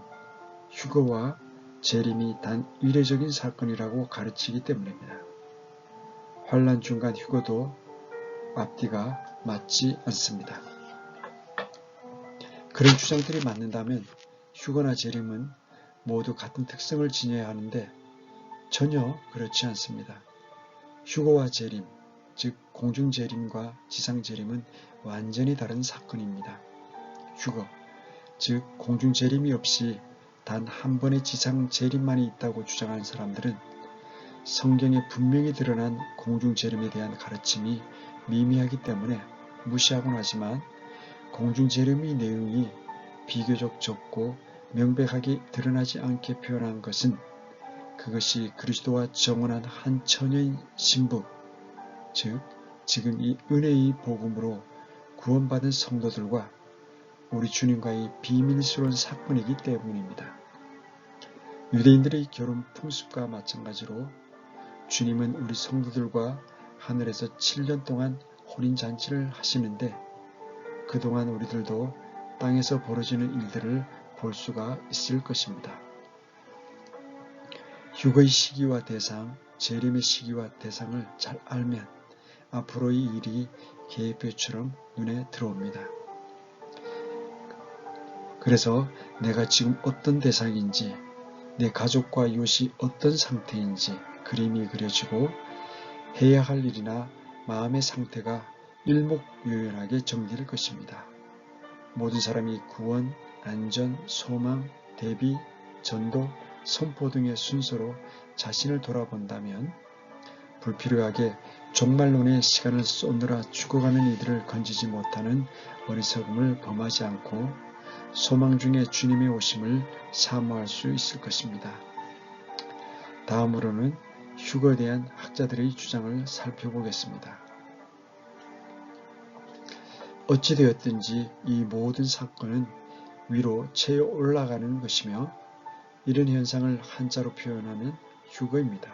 [SPEAKER 1] 휴거와 재림이 단 이례적인 사건이라고 가르치기 때문입니다. 환란 중간 휴거도 앞뒤가 맞지 않습니다. 그런 주장들이 맞는다면 휴거나 재림은 모두 같은 특성을 지녀야 하는데 전혀 그렇지 않습니다. 휴거와 재림, 즉 공중재림과 지상재림은 완전히 다른 사건입니다. 휴거, 즉 공중재림이 없이 단 한 번의 지상재림만이 있다고 주장하는 사람들은 성경에 분명히 드러난 공중재림에 대한 가르침이 미미하기 때문에 무시하곤 하지만 공중재림의 내용이 비교적 적고 명백하게 드러나지 않게 표현한 것은 그것이 그리스도와 정혼한 한 처녀인 신부, 즉 지금 이 은혜의 복음으로 구원받은 성도들과 우리 주님과의 비밀스러운 사건이기 때문입니다. 유대인들의 결혼 풍습과 마찬가지로 주님은 우리 성도들과 하늘에서 7년 동안 혼인잔치를 하시는데 그동안 우리들도 땅에서 벌어지는 일들을 볼 수가 있을 것입니다. 휴거의 시기와 대상, 재림의 시기와 대상을 잘 알면 앞으로의 일이 계획표처럼 눈에 들어옵니다. 그래서 내가 지금 어떤 대상인지, 내 가족과 이웃이 어떤 상태인지 그림이 그려지고 해야 할 일이나 마음의 상태가 일목요연하게 정리될 것입니다. 모든 사람이 구원, 안전, 소망, 대비, 전도, 선포 등의 순서로 자신을 돌아본다면 불필요하게 종말론의 시간을 쏟느라 죽어가는 이들을 건지지 못하는 어리석음을 범하지 않고 소망 중에 주님의 오심을 사모할 수 있을 것입니다. 다음으로는 휴거에 대한 학자들의 주장을 살펴보겠습니다. 어찌되었든지 이 모든 사건은 위로 채워 올라가는 것이며 이런 현상을 한자로 표현하면 휴거입니다.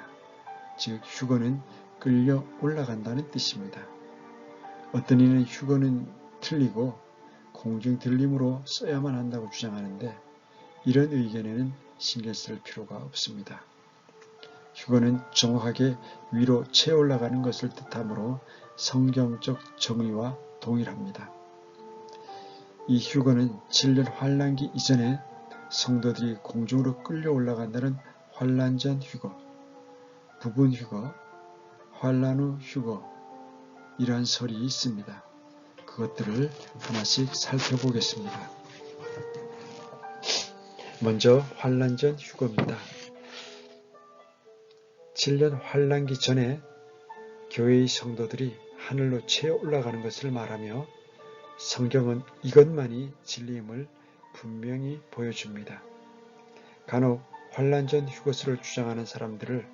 [SPEAKER 1] 즉 휴거는 끌려 올라간다는 뜻입니다. 어떤 이는 휴거는 틀리고 공중 들림으로 써야만 한다고 주장하는데 이런 의견에는 신경 쓸 필요가 없습니다. 휴거는 정확하게 위로 채워 올라가는 것을 뜻하므로 성경적 정의와 동일합니다. 이 휴거는 7년 환란기 이전에 성도들이 공중으로 끌려 올라간다는 환란 전 휴거, 부분 휴거, 환란 후 휴거 이러한 설이 있습니다. 그것들을 하나씩 살펴보겠습니다. 먼저 환란 전 휴거입니다. 7년 환란기 전에 교회의 성도들이 하늘로 채워 올라가는 것을 말하며 성경은 이것만이 진리임을 분명히 보여줍니다. 간혹 환란 전 휴거설을 주장하는 사람들을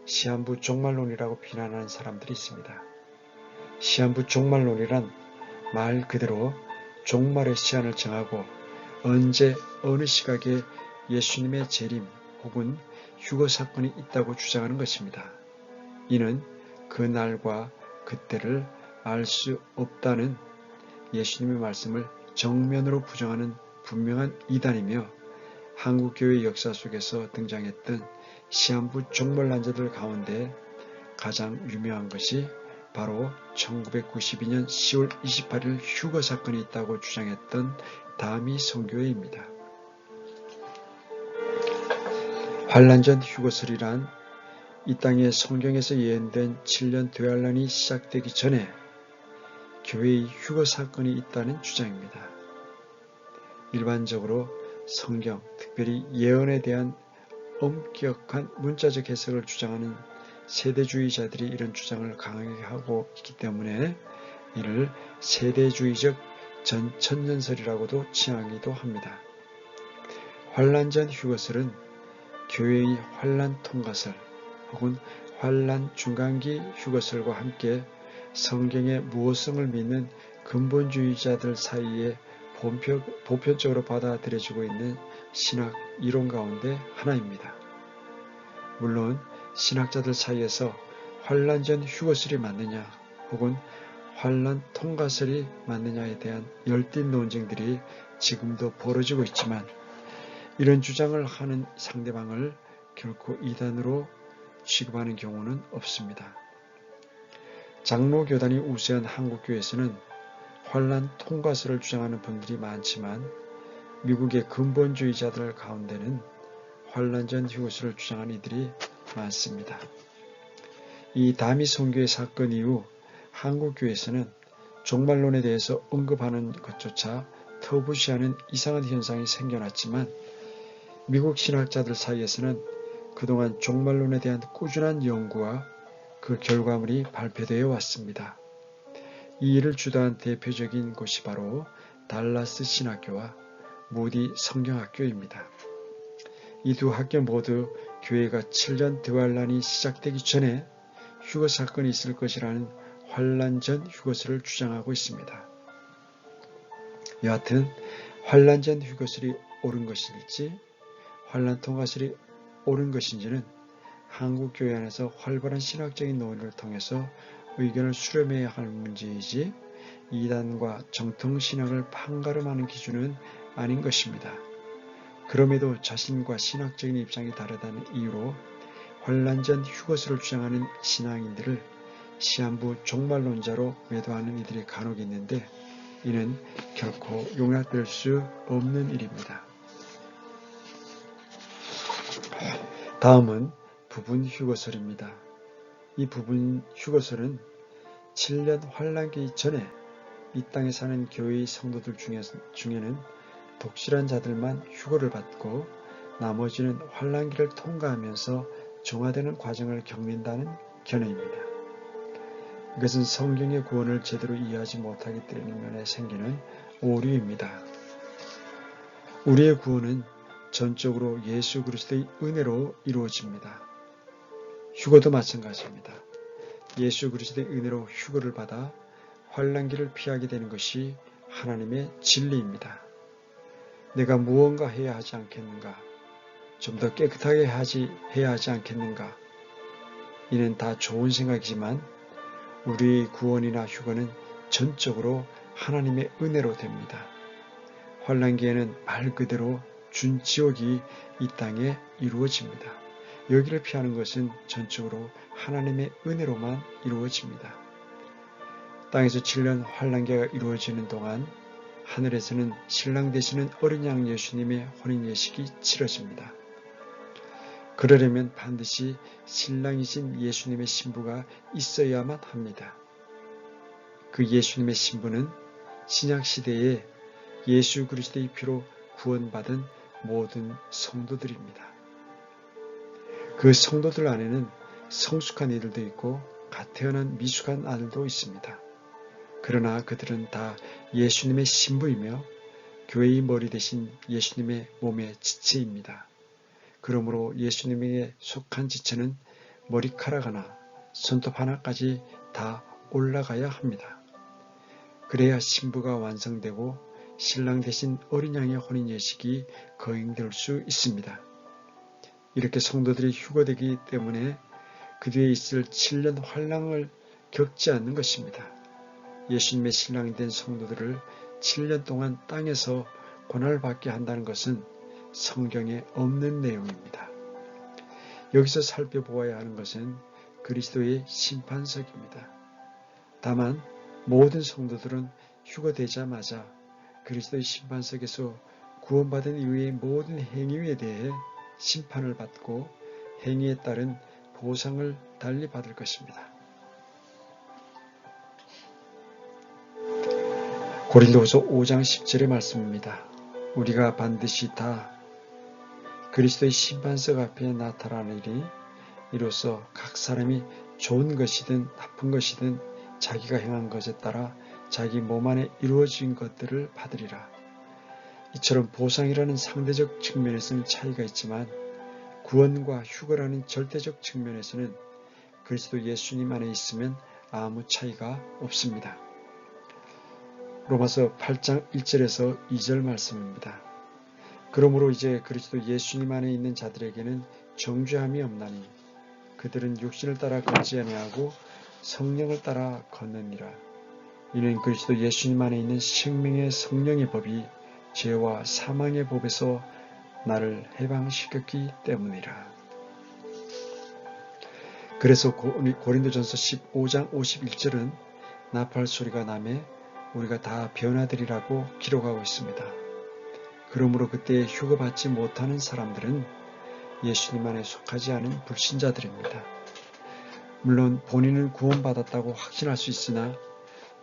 [SPEAKER 1] 시한부 종말론이라고 비난하는 사람들이 있습니다. 시한부 종말론이란 말 그대로 종말의 시한을 정하고 언제 어느 시각에 예수님의 재림 혹은 휴거 사건이 있다고 주장하는 것입니다. 이는 그 날과 그때를 알 수 없다는 예수님의 말씀을 정면으로 부정하는 분명한 이단이며 한국교회 역사 속에서 등장했던 시한부 종말난자들 가운데 가장 유명한 것이 바로 1992년 10월 28일 휴거 사건이 있다고 주장했던 다미 선교회입니다. 환란 전 휴거설이란 이 땅에 성경에서 예언된 7년 대환란이 시작되기 전에 교회의 휴거 사건이 있다는 주장입니다. 일반적으로 성경, 특별히 예언에 대한 엄격한 문자적 해석을 주장하는 세대주의자들이 이런 주장을 강하게 하고 있기 때문에 이를 세대주의적 전천년설이라고도 칭하기도 합니다. 환란 전 휴거설은 교회의 환란 통과설 혹은 환란 중간기 휴거설과 함께 성경의 무호성을 믿는 근본주의자들 사이에 보편적으로 받아들여지고 있는 신학 이론 가운데 하나입니다. 물론 신학자들 사이에서 환란 전 휴거설이 맞느냐 혹은 환란 통과설이 맞느냐에 대한 열띤 논쟁들이 지금도 벌어지고 있지만 이런 주장을 하는 상대방을 결코 이단으로 취급하는 경우는 없습니다. 장로교단이 우세한 한국교회에서는 환란 통과설을 주장하는 분들이 많지만 미국의 근본주의자들 가운데는 환란 전 휴거설을 주장하는 이들이 많습니다. 이 다미 선교의 사건 이후 한국교회에서는 종말론에 대해서 언급하는 것조차 터부시하는 이상한 현상이 생겨났지만 미국 신학자들 사이에서는 그동안 종말론에 대한 꾸준한 연구와 그 결과물이 발표되어 왔습니다. 이 일을 주도한 대표적인 곳이 바로 달라스 신학교와 무디 성경학교입니다. 이 두 학교 모두 교회가 7년 대환란이 시작되기 전에 휴거 사건이 있을 것이라는 환란 전 휴거설을 주장하고 있습니다. 여하튼 환란 전 휴거설이 옳은 것일지 환란 통과설이 옳은 것인지는 한국교회 안에서 활발한 신학적인 논의를 통해서 의견을 수렴해야 할 문제이지 이단과 정통신학을 판가름하는 기준은 아닌 것입니다. 그럼에도 자신과 신학적인 입장이 다르다는 이유로 환란 전 휴거설을 주장하는 신앙인들을 시한부 종말론자로 매도하는 이들이 간혹 있는데 이는 결코 용납될 수 없는 일입니다. 다음은 부분 휴거설입니다. 이 부분 휴거설은 7년 환란기 전에 이 땅에 사는 교회의 성도들 중에는 독실한 자들만 휴거를 받고 나머지는 환란기를 통과하면서 정화되는 과정을 겪는다는 견해입니다. 이것은 성경의 구원을 제대로 이해하지 못하기 때문에 생기는 오류입니다. 우리의 구원은 전적으로 예수 그리스도의 은혜로 이루어집니다. 휴거도 마찬가지입니다. 예수 그리스도의 은혜로 휴거를 받아 환란기를 피하게 되는 것이 하나님의 진리입니다. 내가 무언가 해야 하지 않겠는가? 좀 더 깨끗하게 해야 하지 않겠는가? 이는 다 좋은 생각이지만 우리의 구원이나 휴거는 전적으로 하나님의 은혜로 됩니다. 환란기에는 말 그대로 준 지옥이 이 땅에 이루어집니다. 여기를 피하는 것은 전적으로 하나님의 은혜로만 이루어집니다. 땅에서 7년 환란기가 이루어지는 동안 하늘에서는 신랑 되시는 어린 양 예수님의 혼인 예식이 치러집니다. 그러려면 반드시 신랑이신 예수님의 신부가 있어야만 합니다. 그 예수님의 신부는 신약시대에 예수 그리스도의 피로 구원받은 모든 성도들입니다. 그 성도들 안에는 성숙한 이들도 있고 갓 태어난 미숙한 아들도 있습니다. 그러나 그들은 다 예수님의 신부이며 교회의 머리 대신 예수님의 몸의 지체입니다. 그러므로 예수님에게 속한 지체는 머리카락 하나, 손톱 하나까지 다 올라가야 합니다. 그래야 신부가 완성되고 신랑 대신 어린 양의 혼인 예식이 거행될 수 있습니다. 이렇게 성도들이 휴거되기 때문에 그 뒤에 있을 7년 환란을 겪지 않는 것입니다. 예수님의 신랑이 된 성도들을 7년 동안 땅에서 고난을 받게 한다는 것은 성경에 없는 내용입니다. 여기서 살펴보아야 하는 것은 그리스도의 심판석입니다. 다만 모든 성도들은 휴거되자마자 그리스도의 심판석에서 구원받은 이후의 모든 행위에 대해 심판을 받고 행위에 따른 보상을 달리 받을 것입니다. 고린도후서 5장 10절의 말씀입니다. 우리가 반드시 다 그리스도의 심판석 앞에 나타나리니 이로써 각 사람이 좋은 것이든 나쁜 것이든 자기가 행한 것에 따라 자기 몸 안에 이루어진 것들을 받으리라. 이처럼 보상이라는 상대적 측면에서는 차이가 있지만 구원과 휴거라는 절대적 측면에서는 그리스도 예수님 안에 있으면 아무 차이가 없습니다. 로마서 8장 1절에서 2절 말씀입니다. 그러므로 이제 그리스도 예수님 안에 있는 자들에게는 정죄함이 없나니 그들은 육신을 따라 걷지 아니하고 성령을 따라 걷느니라. 이는 그리스도 예수님 안에 있는 생명의 성령의 법이 죄와 사망의 법에서 나를 해방시켰기 때문이라. 그래서 고린도전서 15장 51절은 나팔 소리가 나매 우리가 다 변화되리라고 기록하고 있습니다. 그러므로 그때 휴거받지 못하는 사람들은 예수님 안에 속하지 않은 불신자들입니다. 물론 본인은 구원받았다고 확신할 수 있으나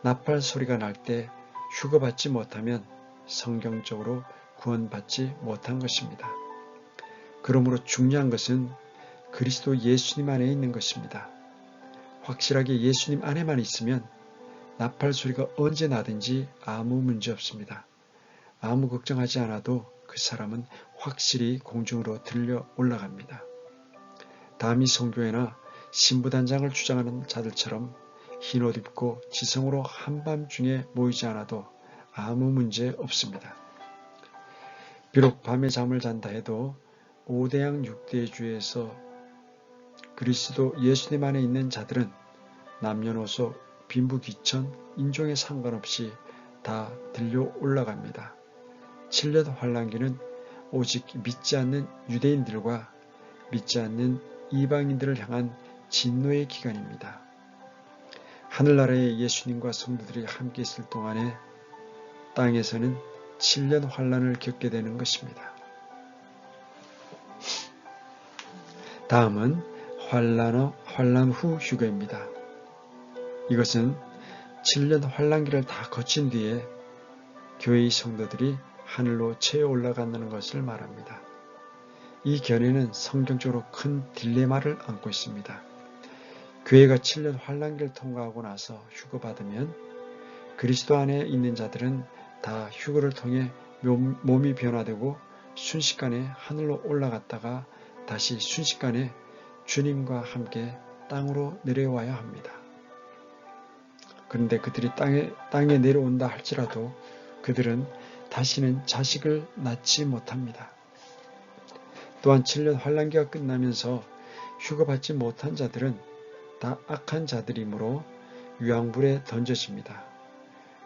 [SPEAKER 1] 나팔 소리가 날 때 휴거받지 못하면 성경적으로 구원받지 못한 것입니다. 그러므로 중요한 것은 그리스도 예수님 안에 있는 것입니다. 확실하게 예수님 안에만 있으면 나팔 소리가 언제 나든지 아무 문제 없습니다. 아무 걱정하지 않아도 그 사람은 확실히 공중으로 들려 올라갑니다. 다미 성교회나 신부단장을 주장하는 자들처럼 흰옷 입고 지성으로 한밤중에 모이지 않아도 아무 문제 없습니다. 비록 밤에 잠을 잔다 해도 5대양 6대주에서 그리스도 예수님 안에 있는 자들은 남녀노소 빈부귀천 인종에 상관없이 다 들려 올라갑니다. 7년 환란기는 오직 믿지 않는 유대인들과 믿지 않는 이방인들을 향한 진노의 기간입니다. 하늘나라에 예수님과 성도들이 함께 있을 동안에 땅에서는 7년 환란을 겪게 되는 것입니다. 다음은 환란 후 휴거입니다. 이것은 7년 환란기를 다 거친 뒤에 교회의 성도들이 하늘로 채워 올라간다는 것을 말합니다. 이 견해는 성경적으로 큰 딜레마를 안고 있습니다. 교회가 7년 환란기를 통과하고 나서 휴거받으면 그리스도 안에 있는 자들은 다 휴거를 통해 몸이 변화되고 순식간에 하늘로 올라갔다가 다시 순식간에 주님과 함께 땅으로 내려와야 합니다. 그런데 그들이 땅에 내려온다 할지라도 그들은 다시는 자식을 낳지 못합니다. 또한 7년 환란기가 끝나면서 휴거받지 못한 자들은 다 악한 자들이므로 유황불에 던져집니다.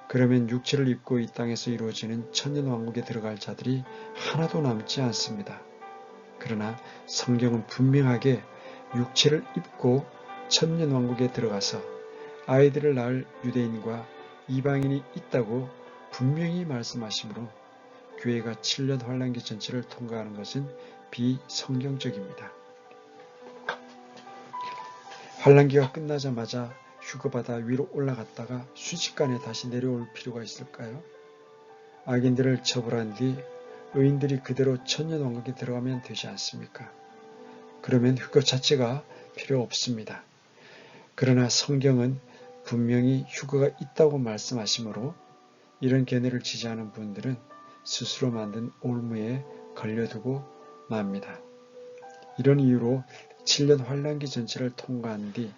[SPEAKER 1] 그러면 육체를 입고 이 땅에서 이루어지는 천년왕국에 들어갈 자들이 하나도 남지 않습니다. 그러나 성경은 분명하게 육체를 입고 천년왕국에 들어가서 아이들을 낳을 유대인과 이방인이 있다고 분명히 말씀하시므로 교회가 7년 환란기 전체를 통과하는 것은 비성경적입니다. 환란기가 끝나자마자 휴거받아 위로 올라갔다가 순식간에 다시 내려올 필요가 있을까요? 악인들을 처벌한 뒤 의인들이 그대로 천년왕국에 들어가면 되지 않습니까? 그러면 휴거 자체가 필요 없습니다. 그러나 성경은 분명히 휴거가 있다고 말씀하시므로 이런 견해를 지지하는 분들은 스스로 만든 올무에 걸려두고 맙니다. 이런 이유로 7년 환란기 전체를 통과한 뒤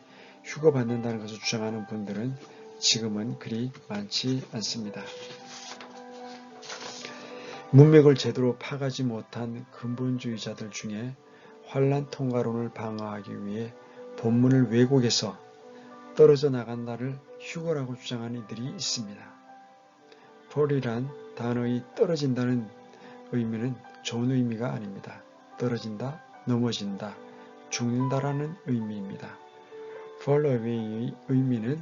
[SPEAKER 1] 휴거받는다는 것을 주장하는 분들은 지금은 그리 많지 않습니다. 문맥을 제대로 파가지 못한 근본주의자들 중에 환란 통과론을 방어하기 위해 본문을 왜곡해서 떨어져 나간 날을 휴거라고 주장하는 이들이 있습니다. 폴이란 단어의 떨어진다는 의미는 좋은 의미가 아닙니다. 떨어진다, 넘어진다, 죽는다라는 의미입니다. fall away의 의미는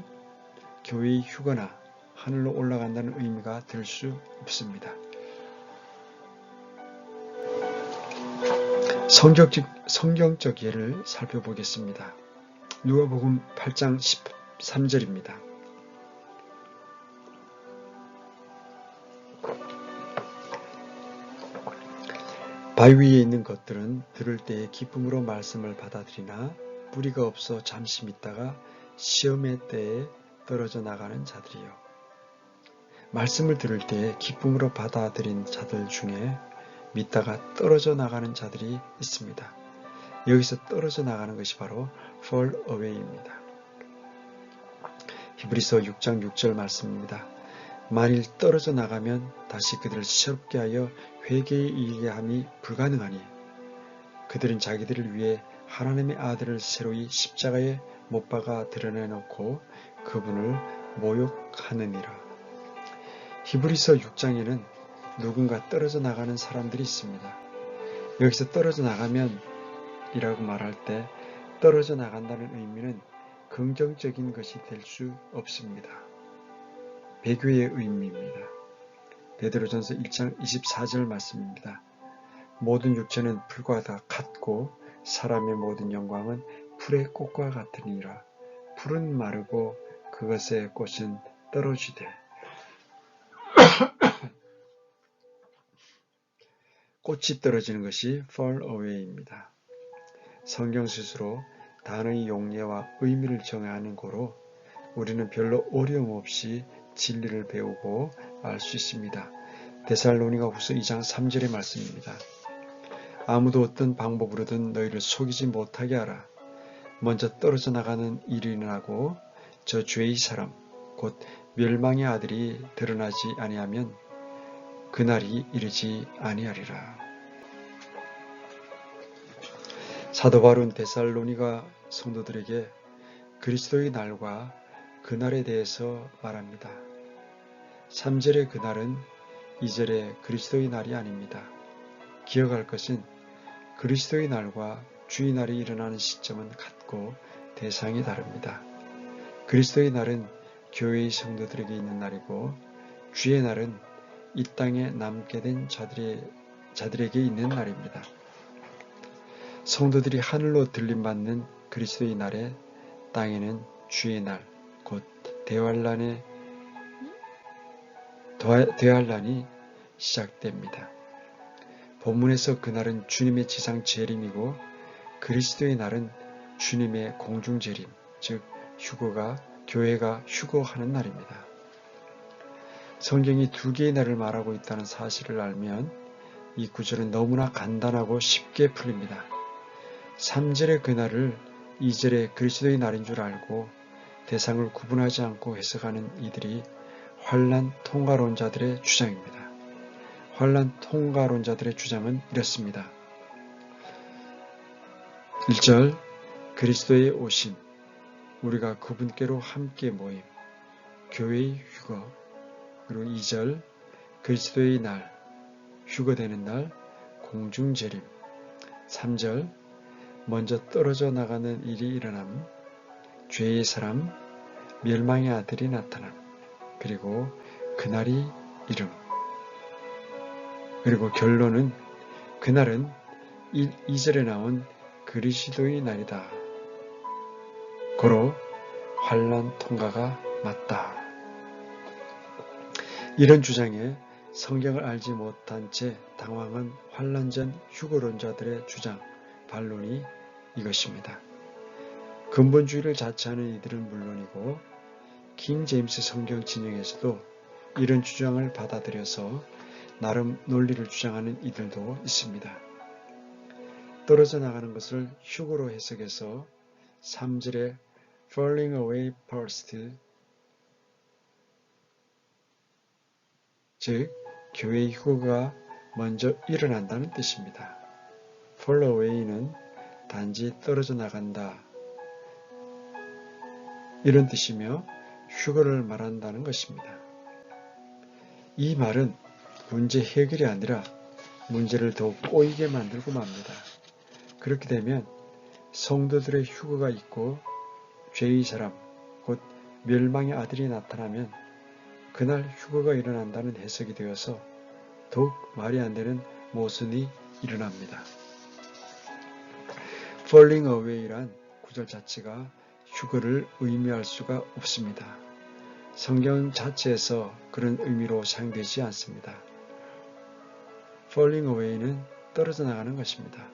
[SPEAKER 1] 교회의 휴거나 하늘로 올라간다는 의미가 될 수 없습니다. 성경적 예를 살펴보겠습니다. 누가복음 8장 13절입니다. 바위 위에 있는 것들은 들을 때에 기쁨으로 말씀을 받아들이나 뿌리가 없어 잠시 믿다가 시험의 때에 떨어져 나가는 자들이요. 말씀을 들을 때에 기쁨으로 받아들인 자들 중에 믿다가 떨어져 나가는 자들이 있습니다. 여기서 떨어져 나가는 것이 바로 fall away입니다. 히브리서 6장 6절 말씀입니다. 만일 떨어져 나가면 다시 그들을 시험케 하여 회개에 이르게 함이 불가능하니 그들은 자기들을 위해 하나님의 아들을 새로이 십자가에 못 박아 드러내놓고 그분을 모욕하느니라. 히브리서 6장에는 누군가 떨어져 나가는 사람들이 있습니다. 여기서 떨어져 나가면 이라고 말할 때 떨어져 나간다는 의미는 긍정적인 것이 될 수 없습니다. 배교의 의미입니다. 베드로전서 1장 24절 말씀입니다. 모든 육체는 풀과 다 같고 사람의 모든 영광은 풀의 꽃과 같으니라. 풀은 마르고 그것의 꽃은 떨어지되 꽃이 떨어지는 것이 fall away입니다. 성경 스스로 단어의 용례와 의미를 정하는 고로 우리는 별로 어려움 없이 진리를 배우고 알 수 있습니다. 데살로니가 후서 2장 3절의 말씀입니다. 아무도 어떤 방법으로든 너희를 속이지 못하게 하라. 먼저 떨어져 나가는 일이 일어나고 저 죄의 사람 곧 멸망의 아들이 드러나지 아니하면 그날이 이르지 아니하리라. 사도 바울은 데살로니가 성도들에게 그리스도의 날과 그날에 대해서 말합니다. 3절의 그날은 2절의 그리스도의 날이 아닙니다. 기억할 것은 그리스도의 날과 주의 날이 일어나는 시점은 같고 대상이 다릅니다. 그리스도의 날은 교회의 성도들에게 있는 날이고 주의 날은 이 땅에 남게 된 자들에게 있는 날입니다. 성도들이 하늘로 들림받는 그리스도의 날에 땅에는 주의 날, 곧 대환란이 시작됩니다. 본문에서 그날은 주님의 지상 재림이고 그리스도의 날은 주님의 공중 재림, 즉 교회가 휴거하는 날입니다. 성경이 두 개의 날을 말하고 있다는 사실을 알면 이 구절은 너무나 간단하고 쉽게 풀립니다. 3절의 그날을 2절의 그리스도의 날인 줄 알고 대상을 구분하지 않고 해석하는 이들이 환란 통괄론자들의 주장입니다. 환란 통괄론자들의 주장은 이렇습니다. 1절 그리스도의 오심, 우리가 그분께로 함께 모임, 교회의 휴거. 그리고 2절 그리스도의 날, 휴거되는 날, 공중재림. 3절 먼저 떨어져 나가는 일이 일어남, 죄의 사람, 멸망의 아들이 나타남, 그리고 그날이 이름. 그리고 결론은 그날은 2절에 나온 그리스도의 날이다. 고로 환란 통과가 맞다. 이런 주장에 성경을 알지 못한 채 당황한 환란 전 휴거론자들의 주장, 반론이 이것입니다. 근본주의를 자처하는 이들은 물론이고 킹 제임스 성경 진영에서도 이런 주장을 받아들여서 나름 논리를 주장하는 이들도 있습니다. 떨어져 나가는 것을 휴거로 해석해서 3절에 falling away first, 즉 교회의 휴거가 먼저 일어난다는 뜻입니다. fall away는 단지 떨어져 나간다 이런 뜻이며 휴거를 말한다는 것입니다. 이 말은 문제 해결이 아니라 문제를 더욱 꼬이게 만들고 맙니다. 그렇게 되면 성도들의 휴거가 있고 죄의 사람, 곧 멸망의 아들이 나타나면 그날 휴거가 일어난다는 해석이 되어서 더욱 말이 안 되는 모순이 일어납니다. falling away란 구절 자체가 휴거를 의미할 수가 없습니다. 성경 자체에서 그런 의미로 사용되지 않습니다. falling away는 떨어져 나가는 것입니다.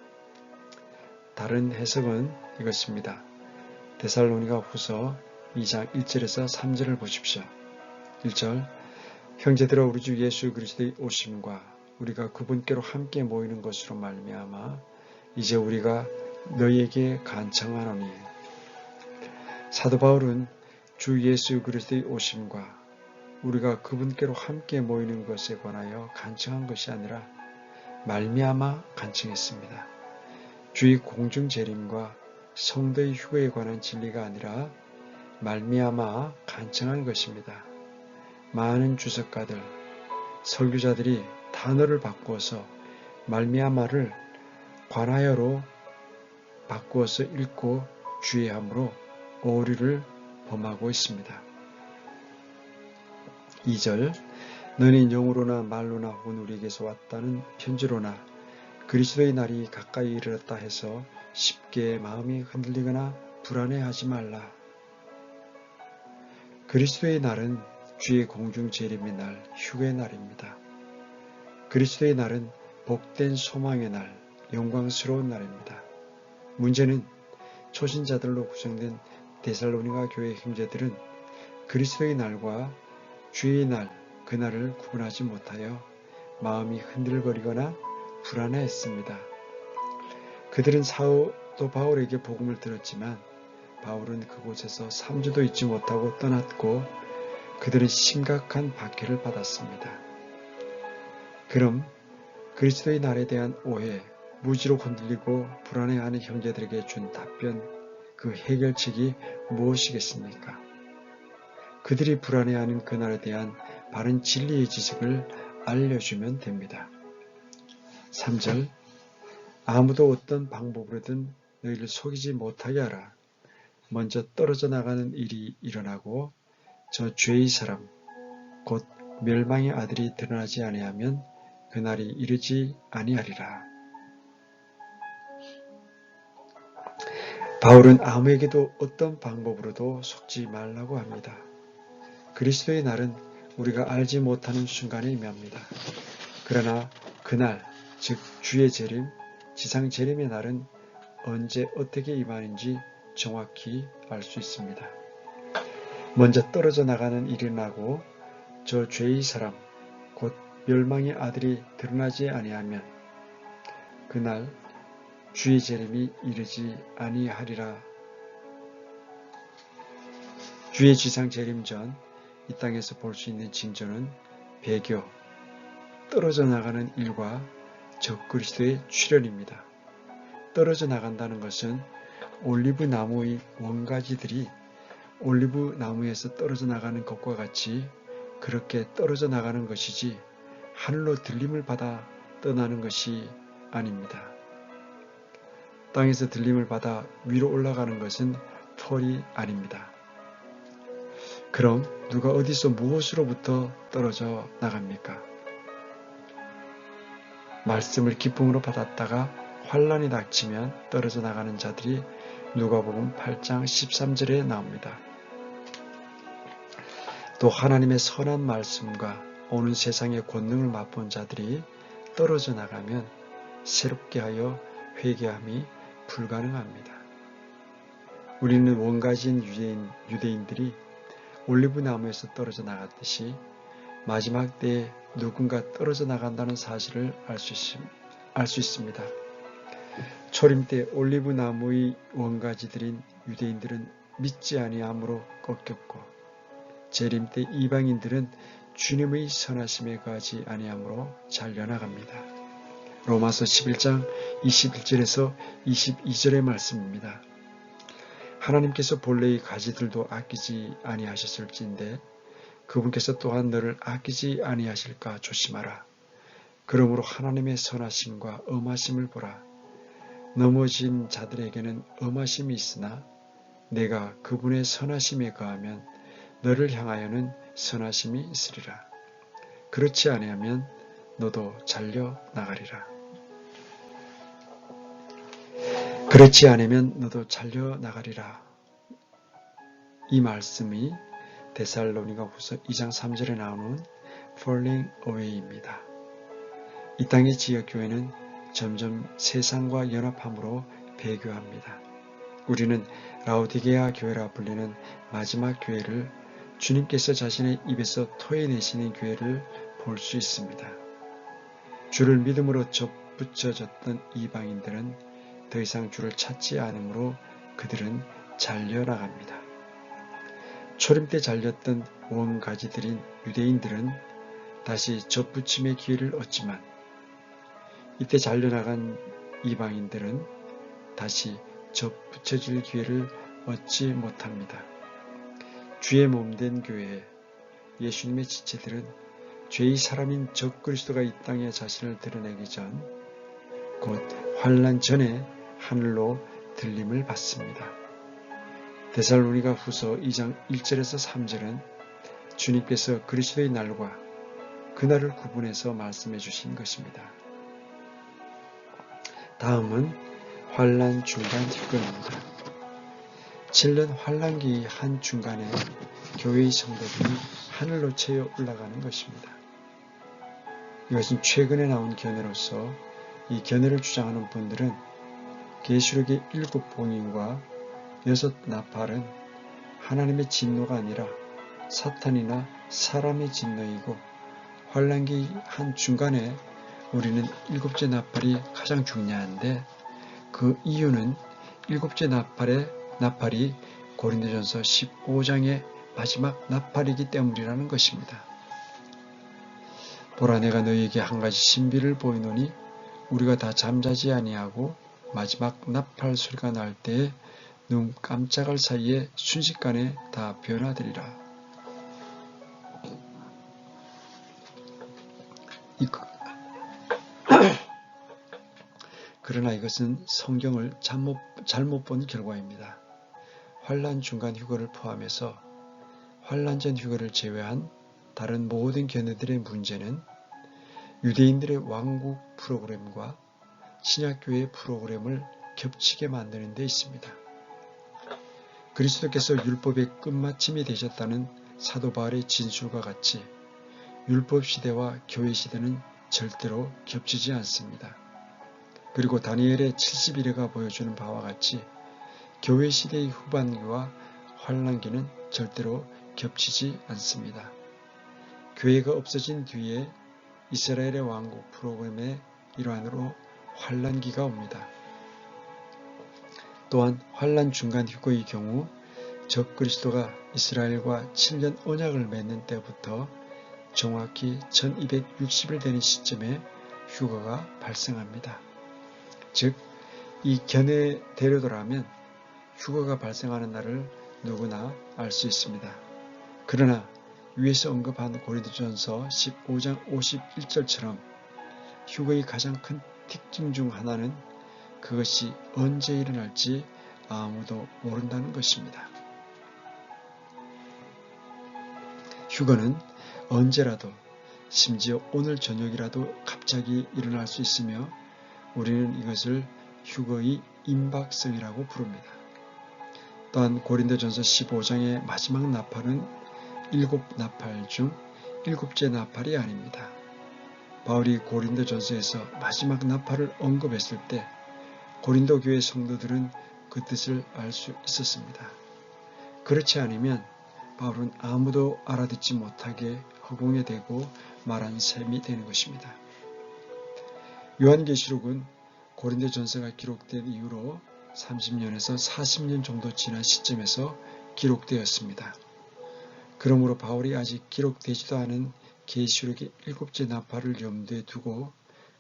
[SPEAKER 1] 다른 해석은 이것입니다. 데살로니가 후서 2장 1절에서 3절을 보십시오. 1절 형제들아 우리 주 예수 그리스도의 오심과 우리가 그분께로 함께 모이는 것으로 말미암아 이제 우리가 너희에게 간청하노니. 사도 바울은 주 예수 그리스도의 오심과 우리가 그분께로 함께 모이는 것에 관하여 간청한 것이 아니라 말미암아 간청했습니다. 주의 공중 재림과 성도의 휴거에 관한 진리가 아니라 말미암아 간청한 것입니다. 많은 주석가들, 설교자들이 단어를 바꾸어서 말미암아를 관하여로 바꾸어서 읽고 주의함으로 오류를 범하고 있습니다. 2절 너는 영으로나 말로나 혹은 우리에게서 왔다는 편지로나 그리스도의 날이 가까이 이르렀다 해서 쉽게 마음이 흔들리거나 불안해하지 말라. 그리스도의 날은 주의 공중 재림의 날, 휴게의 날입니다. 그리스도의 날은 복된 소망의 날, 영광스러운 날입니다. 문제는 초신자들로 구성된 데살로니가 교회 형제들은 그리스도의 날과 주의 날, 그날을 구분하지 못하여 마음이 흔들거리거나 불안해했습니다. 그들은 사도 바울에게 복음을 들었지만 바울은 그곳에서 3주도 있지 못하고 떠났고 그들은 심각한 박해를 받았습니다. 그럼 그리스도의 날에 대한 오해, 무지로 흔들리고 불안해하는 형제들에게 준 답변, 그 해결책이 무엇이겠습니까? 그들이 불안해하는 그날에 대한 바른 진리의 지식을 알려주면 됩니다. 3절 아무도 어떤 방법으로든 너희를 속이지 못하게 하라. 먼저 떨어져 나가는 일이 일어나고 저 죄의 사람 곧 멸망의 아들이 드러나지 아니하면 그날이 이르지 아니하리라. 바울은 아무에게도 어떤 방법으로도 속지 말라고 합니다. 그리스도의 날은 우리가 알지 못하는 순간에 임합니다. 그러나 그날, 즉 주의 재림, 지상 재림의 날은 언제 어떻게 임하는지 정확히 알 수 있습니다. 먼저 떨어져 나가는 일이 나고 저 죄의 사람, 곧 멸망의 아들이 드러나지 아니하면 그날 주의 재림이 이르지 아니하리라. 주의 지상 재림 전 이 땅에서 볼 수 있는 징조는 배교, 떨어져 나가는 일과 적그리스도의 출현입니다. 떨어져 나간다는 것은 올리브 나무의 원가지들이 올리브 나무에서 떨어져 나가는 것과 같이 그렇게 떨어져 나가는 것이지 하늘로 들림을 받아 떠나는 것이 아닙니다. 땅에서 들림을 받아 위로 올라가는 것은 펄이 아닙니다. 그럼 누가 어디서 무엇으로부터 떨어져 나갑니까? 말씀을 기쁨으로 받았다가 환란이 닥치면 떨어져 나가는 자들이 누가복음 8장 13절에 나옵니다. 또 하나님의 선한 말씀과 오는 세상의 권능을 맛본 자들이 떨어져 나가면 새롭게 하여 회개함이 불가능합니다. 우리는 원가지인 유대인들이 올리브 나무에서 떨어져 나갔듯이 마지막 때에 누군가 떨어져 나간다는 사실을 알 수 있습니다. 초림 때 올리브 나무의 원가지들인 유대인들은 믿지 아니함으로 꺾였고 재림 때 이방인들은 주님의 선하심에 거하지 아니함으로 잘려나갑니다. 로마서 11장 21절에서 22절의 말씀입니다. 하나님께서 본래의 가지들도 아끼지 아니하셨을진데 그분께서 또한 너를 아끼지 아니하실까 조심하라. 그러므로 하나님의 선하심과 엄하심을 보라. 넘어진 자들에게는 엄하심이 있으나 내가 그분의 선하심에 거하면 너를 향하여는 선하심이 있으리라. 그렇지 아니하면 너도 잘려 나가리라. 그렇지 않으면 너도 잘려 나가리라. 이 말씀이 데살로니가 후서 2장 3절에 나오는 falling away입니다. 이 땅의 지역교회는 점점 세상과 연합함으로 배교합니다. 우리는 라오디게아 교회라 불리는 마지막 교회를 주님께서 자신의 입에서 토해내시는 교회를 볼 수 있습니다. 주를 믿음으로 접붙여졌던 이방인들은 더 이상 주를 찾지 않으므로 그들은 잘려나갑니다. 초림 때 잘렸던 원가지들인 유대인들은 다시 접붙임의 기회를 얻지만 이때 잘려나간 이방인들은 다시 접붙여질 기회를 얻지 못합니다. 주의 몸된 교회에 예수님의 지체들은 죄의 사람인 적그리스도가 이 땅에 자신을 드러내기 전, 곧 환난 전에 하늘로 들림을 받습니다. 데살로니가 후서 2장 1절에서 3절은 주님께서 그리스도의 날과 그날을 구분해서 말씀해 주신 것입니다. 다음은 환난 중간 휴거입니다. 7년 환난기 한 중간에 교회의 성도들이 하늘로 채워 올라가는 것입니다. 이것은 최근에 나온 견해로서 이 견해를 주장하는 분들은 계시록의 7봉인과 6 나팔은 하나님의 진노가 아니라 사탄이나 사람의 진노이고, 환난기 한 중간에 우리는 7째 나팔이 가장 중요한데, 그 이유는 7째 나팔이 고린도전서 15장의 마지막 나팔이기 때문이라는 것입니다. 보라, 내가 너희에게 한 가지 신비를 보이노니 우리가 다 잠자지 아니하고 마지막 나팔 소리가 날 때에 눈 깜짝할 사이에 순식간에 다 변화되리라. 그러나 이것은 성경을 잘못 본 결과입니다. 환난 중간 휴거를 포함해서 환난 전 휴거를 제외한 다른 모든 견해들의 문제는 유대인들의 왕국 프로그램과 신약교회의 프로그램을 겹치게 만드는 데 있습니다. 그리스도께서 율법의 끝마침이 되셨다는 사도 바울의 진술과 같이 율법 시대와 교회 시대는 절대로 겹치지 않습니다. 그리고 다니엘의 70일회가 보여주는 바와 같이 교회 시대의 후반기와 환난기는 절대로 겹치지 않습니다. 교회가 없어진 뒤에 이스라엘의 왕국 프로그램의 일환으로 환난기가 옵니다. 또한 환난 중간 휴거의 경우 적그리스도가 이스라엘과 7년 언약을 맺는 때부터 정확히 1260일 되는 시점에 휴거가 발생합니다. 즉, 이 견해대로라면 휴거가 발생하는 날을 누구나 알 수 있습니다. 그러나 위에서 언급한 고린도전서 15장 51절처럼 휴거의 가장 큰 특징 중 하나는 그것이 언제 일어날지 아무도 모른다는 것입니다. 휴거는 언제라도, 심지어 오늘 저녁이라도 갑자기 일어날 수 있으며 우리는 이것을 휴거의 임박성이라고 부릅니다. 또한 고린도전서 15장의 마지막 나팔은 7 나팔 중 7째 나팔이 아닙니다. 바울이 고린도전서에서 마지막 나팔을 언급했을 때 고린도 교회 성도들은 그 뜻을 알 수 있었습니다. 그렇지 않으면 바울은 아무도 알아듣지 못하게 허공에 대고 말한 셈이 되는 것입니다. 요한계시록은 고린도전서가 기록된 이후로 30년에서 40년 정도 지난 시점에서 기록되었습니다. 그러므로 바울이 아직 기록되지도 않은 계시록의 7째 나팔을 염두에 두고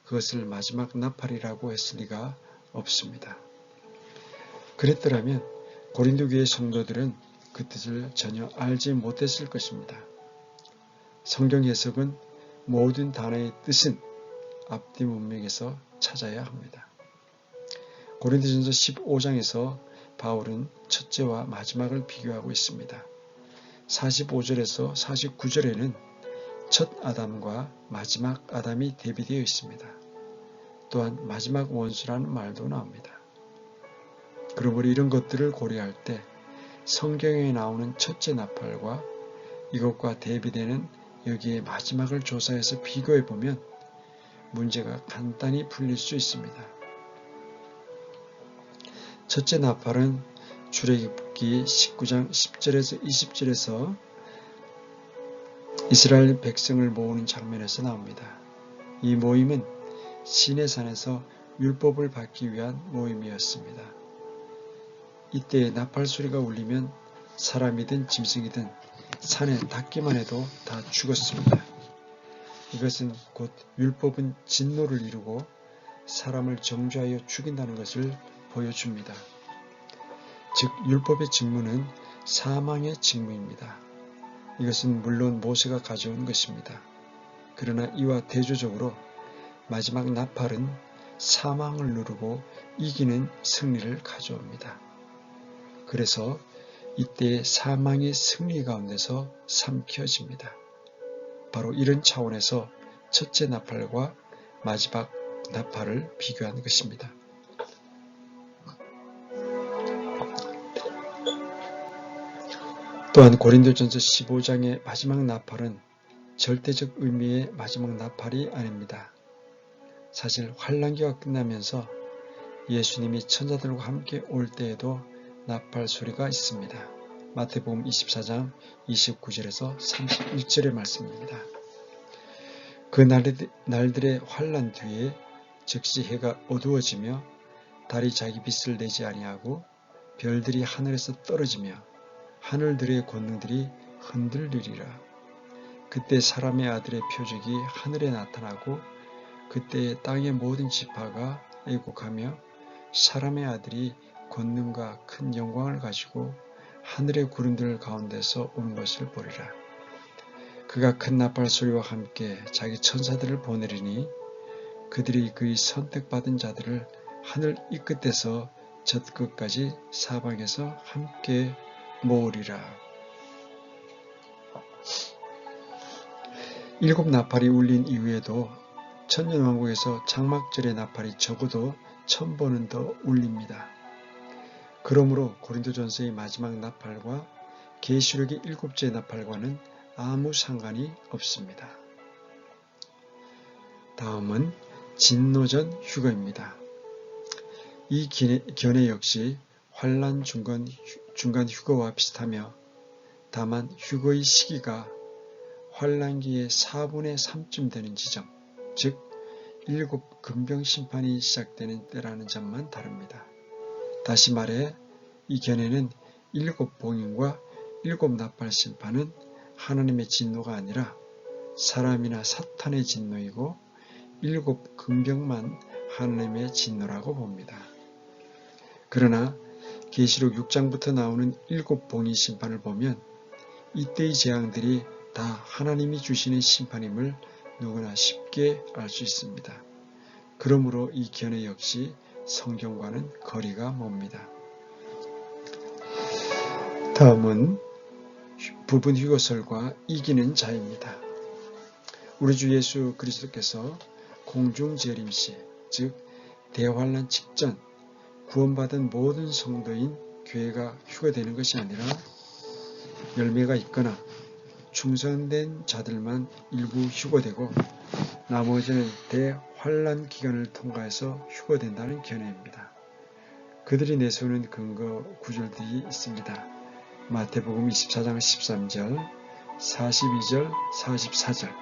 [SPEAKER 1] 그것을 마지막 나팔이라고 했을 리가 없습니다. 그랬더라면 고린도 교회 성도들은 그 뜻을 전혀 알지 못했을 것입니다. 성경 해석은 모든 단어의 뜻은 앞뒤 문맥에서 찾아야 합니다. 고린도전서 15장에서 바울은 첫째와 마지막을 비교하고 있습니다. 45절에서 49절에는 첫 아담과 마지막 아담이 대비되어 있습니다. 또한 마지막 원수라는 말도 나옵니다. 그러므로 이런 것들을 고려할 때 성경에 나오는 첫째 나팔과 이것과 대비되는 여기에 마지막을 조사해서 비교해보면 문제가 간단히 풀릴 수 있습니다. 첫째 나팔은 출애굽기 19장 10절에서 20절에서 이스라엘 백성을 모으는 장면에서 나옵니다. 이 모임은 시내산에서 율법을 받기 위한 모임이었습니다. 이때 나팔 소리가 울리면 사람이든 짐승이든 산에 닿기만 해도 다 죽었습니다. 이것은 곧 율법은 진노를 이루고 사람을 정죄하여 죽인다는 것을 보여줍니다. 즉 율법의 직무는 사망의 직무입니다. 이것은 물론 모세가 가져온 것입니다. 그러나 이와 대조적으로 마지막 나팔은 사망을 누르고 이기는 승리를 가져옵니다. 그래서 이때 사망의 승리 가운데서 삼켜집니다. 바로 이런 차원에서 첫째 나팔과 마지막 나팔을 비교한 것입니다. 또한 고린도전서 15장의 마지막 나팔은 절대적 의미의 마지막 나팔이 아닙니다. 사실 환란기가 끝나면서 예수님이 천사들과 함께 올 때에도 나팔 소리가 있습니다. 마태복음 24장 29절에서 31절의 말씀입니다. 그 날들의 환란 뒤에 즉시 해가 어두워지며 달이 자기 빛을 내지 아니하고 별들이 하늘에서 떨어지며 하늘들의 권능들이 흔들리리라. 그때 사람의 아들의 표적이 하늘에 나타나고 그때 땅의 모든 지파가 애곡하며 사람의 아들이 권능과 큰 영광을 가지고 하늘의 구름들 가운데서 오는 것을 보리라. 그가 큰 나팔 소리와 함께 자기 천사들을 보내리니 그들이 그의 선택받은 자들을 하늘 이 끝에서 저 끝까지 사방에서 함께 모으리라. 일곱 나팔이 울린 이후에도 천년왕국에서 장막절의 나팔이 적어도 1000번은 더 울립니다. 그러므로 고린도전서의 마지막 나팔과 계시록의 일곱째 나팔과는 아무 상관이 없습니다. 다음은 진노전 휴거입니다. 이 견해 역시 환란 중간 휴거와 비슷하며 다만 휴거의 시기가 환란기의 4분의 3쯤 되는 지점, 즉 일곱 금병심판이 시작되는 때라는 점만 다릅니다. 다시 말해 이 견해는 일곱 봉인과 일곱 나팔 심판은 하나님의 진노가 아니라 사람이나 사탄의 진노이고 일곱 금병만 하나님의 진노라고 봅니다. 그러나 계시록 6장부터 나오는 일곱 봉인 심판을 보면 이때의 재앙들이 다 하나님이 주시는 심판임을 누구나 쉽게 알 수 있습니다. 그러므로 이 견해 역시 성경과는 거리가 멉니다. 다음은 부분 휴거설과 이기는 자입니다. 우리 주 예수 그리스도께서 공중재림시, 즉 대환란 직전 구원받은 모든 성도인 교회가 휴거되는 것이 아니라 열매가 있거나 충성된 자들만 일부 휴거되고 나머지는 대환란 기간을 통과해서 휴거된다는 견해입니다. 그들이 내세우는 근거 구절들이 있습니다. 마태복음 24장 13절, 42절, 44절,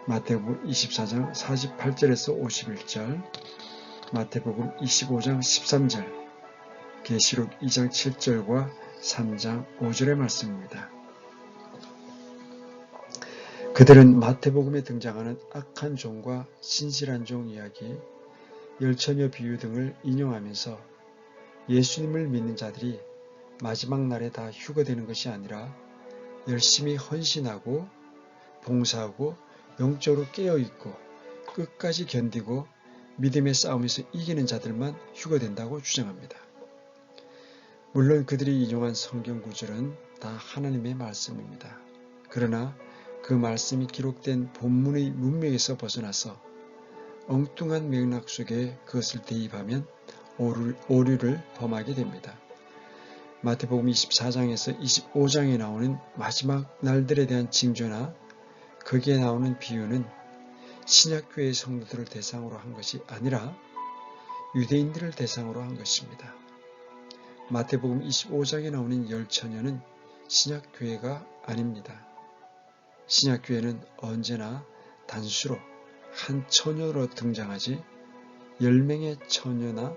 [SPEAKER 1] 마태복음 24장 48절에서 51절, 마태복음 25장 13절, 계시록 2장 7절과 3장 5절의 말씀입니다. 그들은 마태복음에 등장하는 악한 종과 신실한 종 이야기, 열처녀 비유 등을 인용하면서 예수님을 믿는 자들이 마지막 날에 다 휴거되는 것이 아니라 열심히 헌신하고 봉사하고 영적으로 깨어있고 끝까지 견디고 믿음의 싸움에서 이기는 자들만 휴거된다고 주장합니다. 물론 그들이 인용한 성경 구절은 다 하나님의 말씀입니다. 그러나 그 말씀이 기록된 본문의 문맥에서 벗어나서 엉뚱한 맥락 속에 그것을 대입하면 오류를 범하게 됩니다. 마태복음 24장에서 25장에 나오는 마지막 날들에 대한 징조나 거기에 나오는 비유는 신약교회의 성도들을 대상으로 한 것이 아니라 유대인들을 대상으로 한 것입니다. 마태복음 25장에 나오는 열처녀는 신약교회가 아닙니다. 신약교회는 언제나 단수로 한 처녀로 등장하지 10명의 처녀나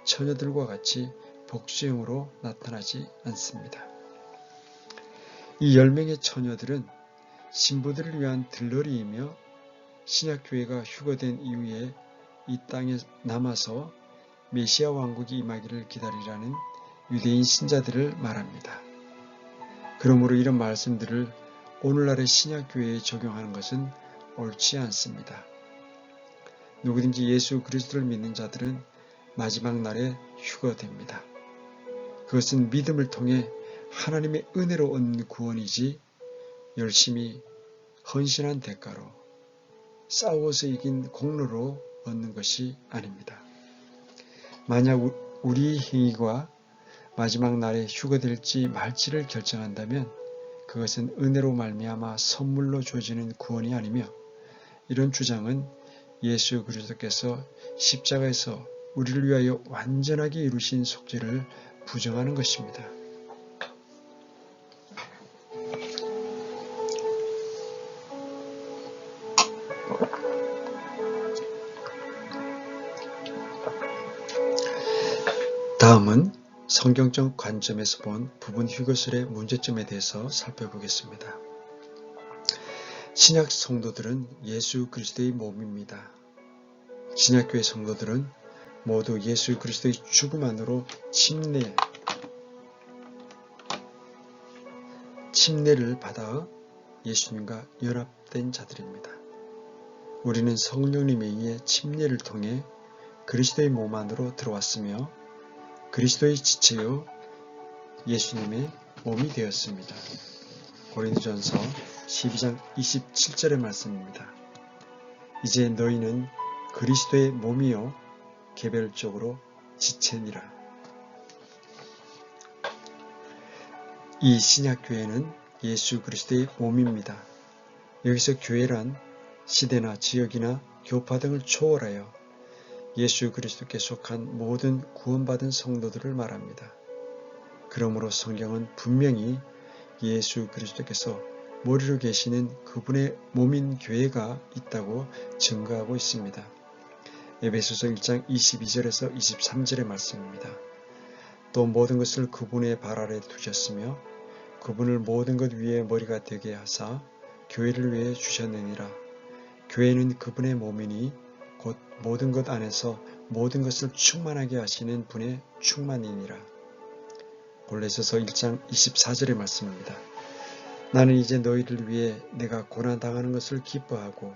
[SPEAKER 1] 처녀들과 같이 복수형으로 나타나지 않습니다. 이 10명의 처녀들은 신부들을 위한 들러리이며 신약교회가 휴거된 이후에 이 땅에 남아서 메시아 왕국이 임하기를 기다리라는 유대인 신자들을 말합니다. 그러므로 이런 말씀들을 오늘날의 신약교회에 적용하는 것은 옳지 않습니다. 누구든지 예수 그리스도를 믿는 자들은 마지막 날에 휴거됩니다. 그것은 믿음을 통해 하나님의 은혜로 얻는 구원이지 열심히 헌신한 대가로 싸워서 이긴 공로로 얻는 것이 아닙니다. 만약 우리 행위가 마지막 날에 휴거될지 말지를 결정한다면 그것은 은혜로 말미암아 선물로 주어지는 구원이 아니며 이런 주장은 예수 그리스도께서 십자가에서 우리를 위하여 완전하게 이루신 속죄를 부정하는 것입니다. 다음은 성경적 관점에서 본 부분 휴거설의 문제점에 대해서 살펴보겠습니다. 신약 성도들은 예수 그리스도의 몸입니다. 신약교회 성도들은 모두 예수 그리스도의 죽음 안으로 침례를 받아 예수님과 연합된 자들입니다. 우리는 성령님에 의해 침례를 통해 그리스도의 몸 안으로 들어왔으며 그리스도의 지체요 예수님의 몸이 되었습니다. 고린도전서 12장 27절의 말씀입니다. 이제 너희는 그리스도의 몸이요 개별적으로 지체니라. 이 신약교회는 예수 그리스도의 몸입니다. 여기서 교회란 시대나 지역이나 교파 등을 초월하여 예수 그리스도께 속한 모든 구원받은 성도들을 말합니다. 그러므로 성경은 분명히 예수 그리스도께서 머리로 계시는 그분의 몸인 교회가 있다고 증거하고 있습니다. 에베소서 1장 22절에서 23절의 말씀입니다. 또 모든 것을 그분의 발 아래 두셨으며 그분을 모든 것 위에 머리가 되게 하사 교회를 위해 주셨느니라. 교회는 그분의 몸이니 곧 모든 것 안에서 모든 것을 충만하게 하시는 분의 충만이니라. 골로새서 1장 24절의 말씀입니다. 나는 이제 너희를 위해 내가 고난당하는 것을 기뻐하고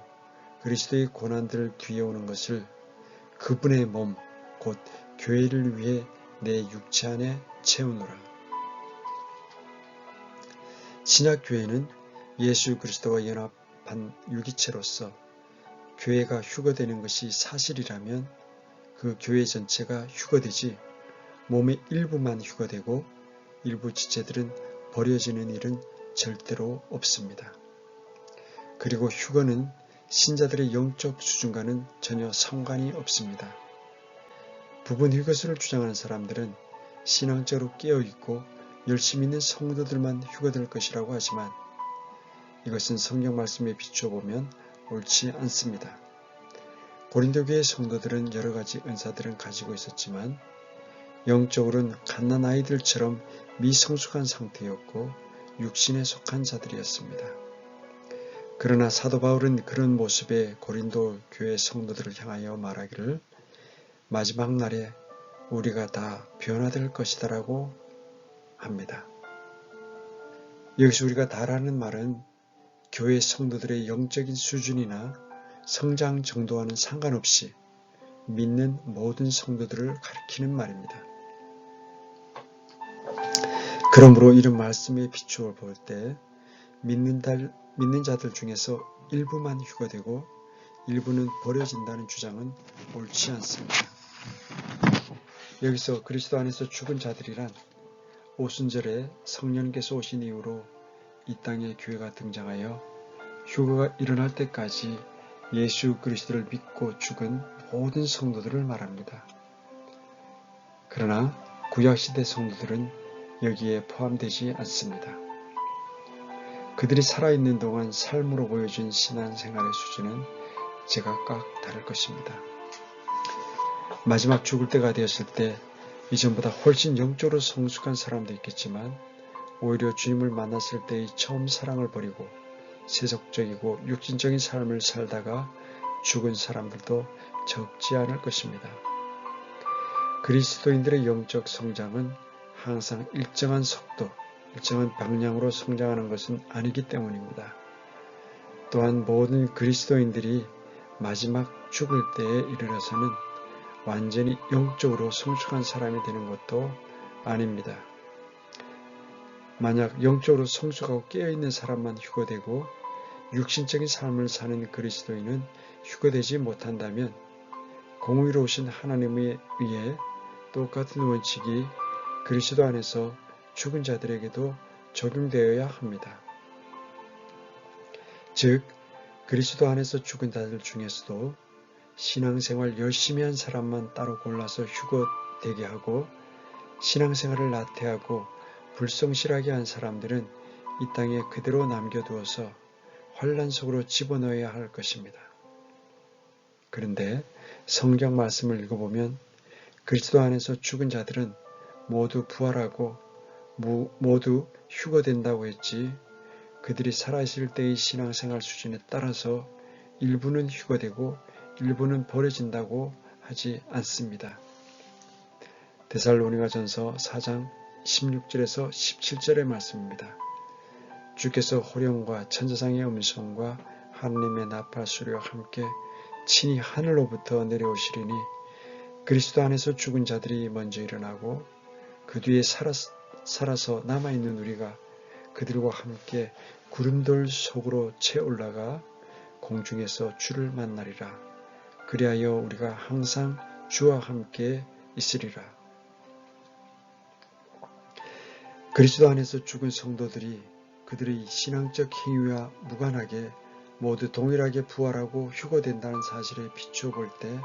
[SPEAKER 1] 그리스도의 고난들을 뒤에 오는 것을 그분의 몸, 곧 교회를 위해 내 육체 안에 채우노라. 신약교회는 예수 그리스도와 연합한 유기체로서 교회가 휴거되는 것이 사실이라면 그 교회 전체가 휴거되지 몸의 일부만 휴거되고 일부 지체들은 버려지는 일은 절대로 없습니다. 그리고 휴거는 신자들의 영적 수준과는 전혀 상관이 없습니다. 부분 휴거설을 주장하는 사람들은 신앙적으로 깨어있고 열심히 있는 성도들만 휴거될 것이라고 하지만 이것은 성경 말씀에 비추어 보면 옳지 않습니다. 고린도 교회 성도들은 여러 가지 은사들은 가지고 있었지만 영적으로는 갓난아이들처럼 미성숙한 상태였고 육신에 속한 자들이었습니다. 그러나 사도 바울은 그런 모습의 고린도 교회 성도들을 향하여 말하기를 마지막 날에 우리가 다 변화될 것이다라고 합니다. 여기서 우리가 다라는 말은 교회 성도들의 영적인 수준이나 성장 정도와는 상관없이 믿는 모든 성도들을 가리키는 말입니다. 그러므로 이런 말씀의 비추어 볼 때 믿는 자들 중에서 일부만 휴거되고 일부는 버려진다는 주장은 옳지 않습니다. 여기서 그리스도 안에서 죽은 자들이란 오순절에 성령께서 오신 이후로 이 땅에 교회가 등장하여 휴거가 일어날 때까지 예수 그리스도를 믿고 죽은 모든 성도들을 말합니다. 그러나 구약시대 성도들은 여기에 포함되지 않습니다. 그들이 살아있는 동안 삶으로 보여준 신앙생활의 수준은 제각각 다를 것입니다. 마지막 죽을 때가 되었을 때 이전보다 훨씬 영적으로 성숙한 사람도 있겠지만 오히려 주님을 만났을 때의 처음 사랑을 버리고 세속적이고 육신적인 삶을 살다가 죽은 사람들도 적지 않을 것입니다. 그리스도인들의 영적 성장은 항상 일정한 속도, 일정한 방향으로 성장하는 것은 아니기 때문입니다. 또한 모든 그리스도인들이 마지막 죽을 때에 이르러서는 완전히 영적으로 성숙한 사람이 되는 것도 아닙니다. 만약 영적으로 성숙하고 깨어있는 사람만 휴거되고 육신적인 삶을 사는 그리스도인은 휴거되지 못한다면 공의로우신 하나님에 의해 똑같은 원칙이 그리스도 안에서 죽은 자들에게도 적용되어야 합니다. 즉, 그리스도 안에서 죽은 자들 중에서도 신앙생활 열심히 한 사람만 따로 골라서 휴거되게 하고 신앙생활을 나태하고 불성실하게 한 사람들은 이 땅에 그대로 남겨두어서 환란 속으로 집어넣어야 할 것입니다. 그런데 성경 말씀을 읽어보면 그리스도 안에서 죽은 자들은 모두 부활하고 모두 휴거된다고 했지, 그들이 살아있을 때의 신앙생활 수준에 따라서 일부는 휴거되고 일부는 버려진다고 하지 않습니다. 데살로니가전서 4장 16절에서 17절의 말씀입니다. 주께서 호령과 천사장의 음성과 하나님의 나팔 소리와 함께 친히 하늘로부터 내려오시리니 그리스도 안에서 죽은 자들이 먼저 일어나고 그 뒤에 살아서 남아있는 우리가 그들과 함께 구름돌 속으로 채 올라가 공중에서 주를 만나리라. 그리하여 우리가 항상 주와 함께 있으리라. 그리스도 안에서 죽은 성도들이 그들의 신앙적 행위와 무관하게 모두 동일하게 부활하고 휴거된다는 사실에 비추어 볼 때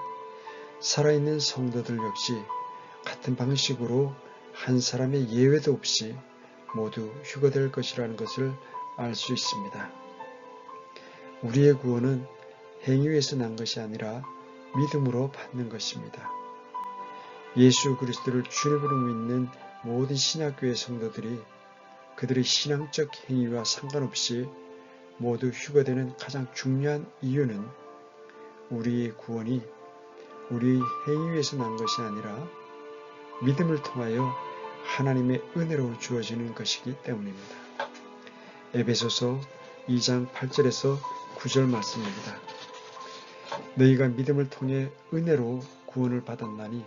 [SPEAKER 1] 살아있는 성도들 역시 같은 방식으로 한 사람의 예외도 없이 모두 휴거될 것이라는 것을 알 수 있습니다. 우리의 구원은 행위에서 난 것이 아니라 믿음으로 받는 것입니다. 예수 그리스도를 주님으로 믿는 모든 신약교회 성도들이 그들의 신앙적 행위와 상관없이 모두 휴거되는 가장 중요한 이유는 우리의 구원이 우리의 행위에서 난 것이 아니라 믿음을 통하여 하나님의 은혜로 주어지는 것이기 때문입니다. 에베소서 2장 8절에서 9절 말씀입니다. 너희가 믿음을 통해 은혜로 구원을 받았나니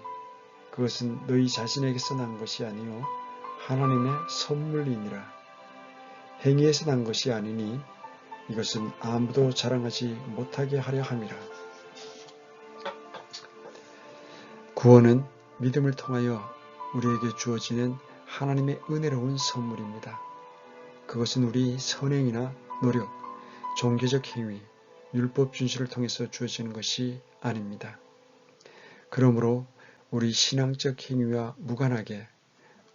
[SPEAKER 1] 그것은 너희 자신에게서 난 것이 아니요 하나님의 선물이니라. 행위에서 난 것이 아니니 이것은 아무도 자랑하지 못하게 하려 함이라. 구원은 믿음을 통하여 우리에게 주어지는 하나님의 은혜로운 선물입니다. 그것은 우리 선행이나 노력, 종교적 행위, 율법 준수를 통해서 주어지는 것이 아닙니다. 그러므로 우리 신앙적 행위와 무관하게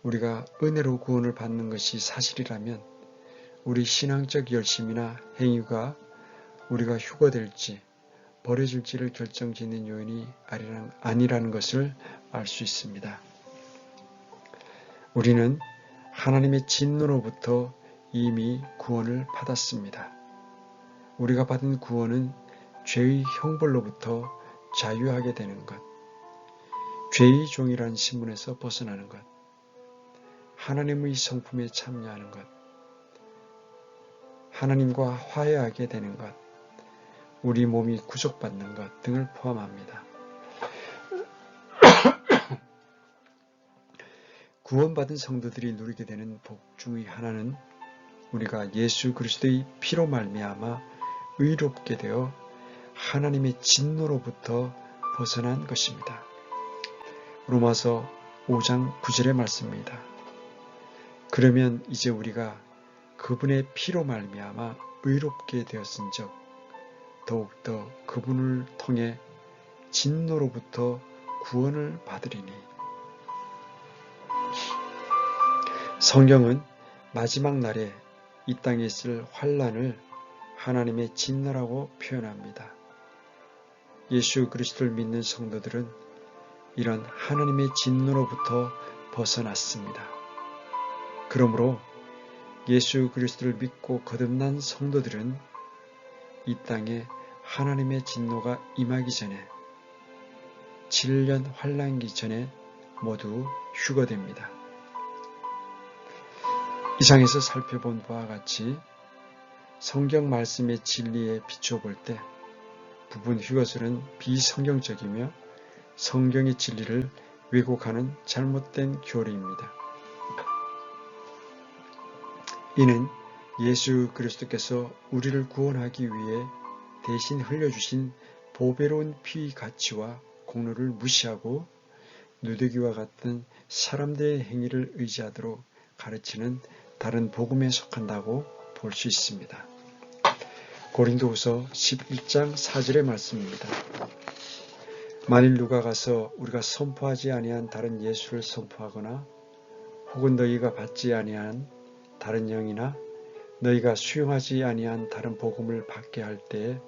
[SPEAKER 1] 우리가 은혜로 구원을 받는 것이 사실이라면 우리 신앙적 열심이나 행위가 우리가 휴거될지 버려질지를 결정짓는 요인이 아니라는 것을 알 수 있습니다. 우리는 하나님의 진노로부터 이미 구원을 받았습니다. 우리가 받은 구원은 죄의 형벌로부터 자유하게 되는 것, 죄의 종이란 신분에서 벗어나는 것, 하나님의 성품에 참여하는 것, 하나님과 화해하게 되는 것, 우리 몸이 구속받는 것 등을 포함합니다. 구원받은 성도들이 누리게 되는 복 중의 하나는 우리가 예수 그리스도의 피로 말미암아 의롭게 되어 하나님의 진노로부터 벗어난 것입니다. 로마서 5장 9절의 말씀입니다. 그러면 이제 우리가 그분의 피로 말미암아 의롭게 되었은즉 더욱더 그분을 통해 진노로부터 구원을 받으리니. 성경은 마지막 날에 이 땅에 있을 환란을 하나님의 진노라고 표현합니다. 예수 그리스도를 믿는 성도들은 이런 하나님의 진노로부터 벗어났습니다. 그러므로 예수 그리스도를 믿고 거듭난 성도들은 이 땅에 하나님의 진노가 임하기 전에 7년 환란기 전에 모두 휴거됩니다. 이 장에서 살펴본 바와 같이 성경 말씀의 진리에 비춰볼 때 부분 휴거설은 비성경적이며 성경의 진리를 왜곡하는 잘못된 교리입니다. 이는 예수 그리스도께서 우리를 구원하기 위해 대신 흘려주신 보배로운 피의 가치와 공로를 무시하고 누더기와 같은 사람들의 행위를 의지하도록 가르치는 다른 복음에 속한다고 볼 수 있습니다. 고린도후서 11장 4절의 말씀입니다. 만일 누가 가서 우리가 선포하지 아니한 다른 예수를 선포하거나 혹은 너희가 받지 아니한 다른 영이나 너희가 수용하지 아니한 다른 복음을 받게 할 때에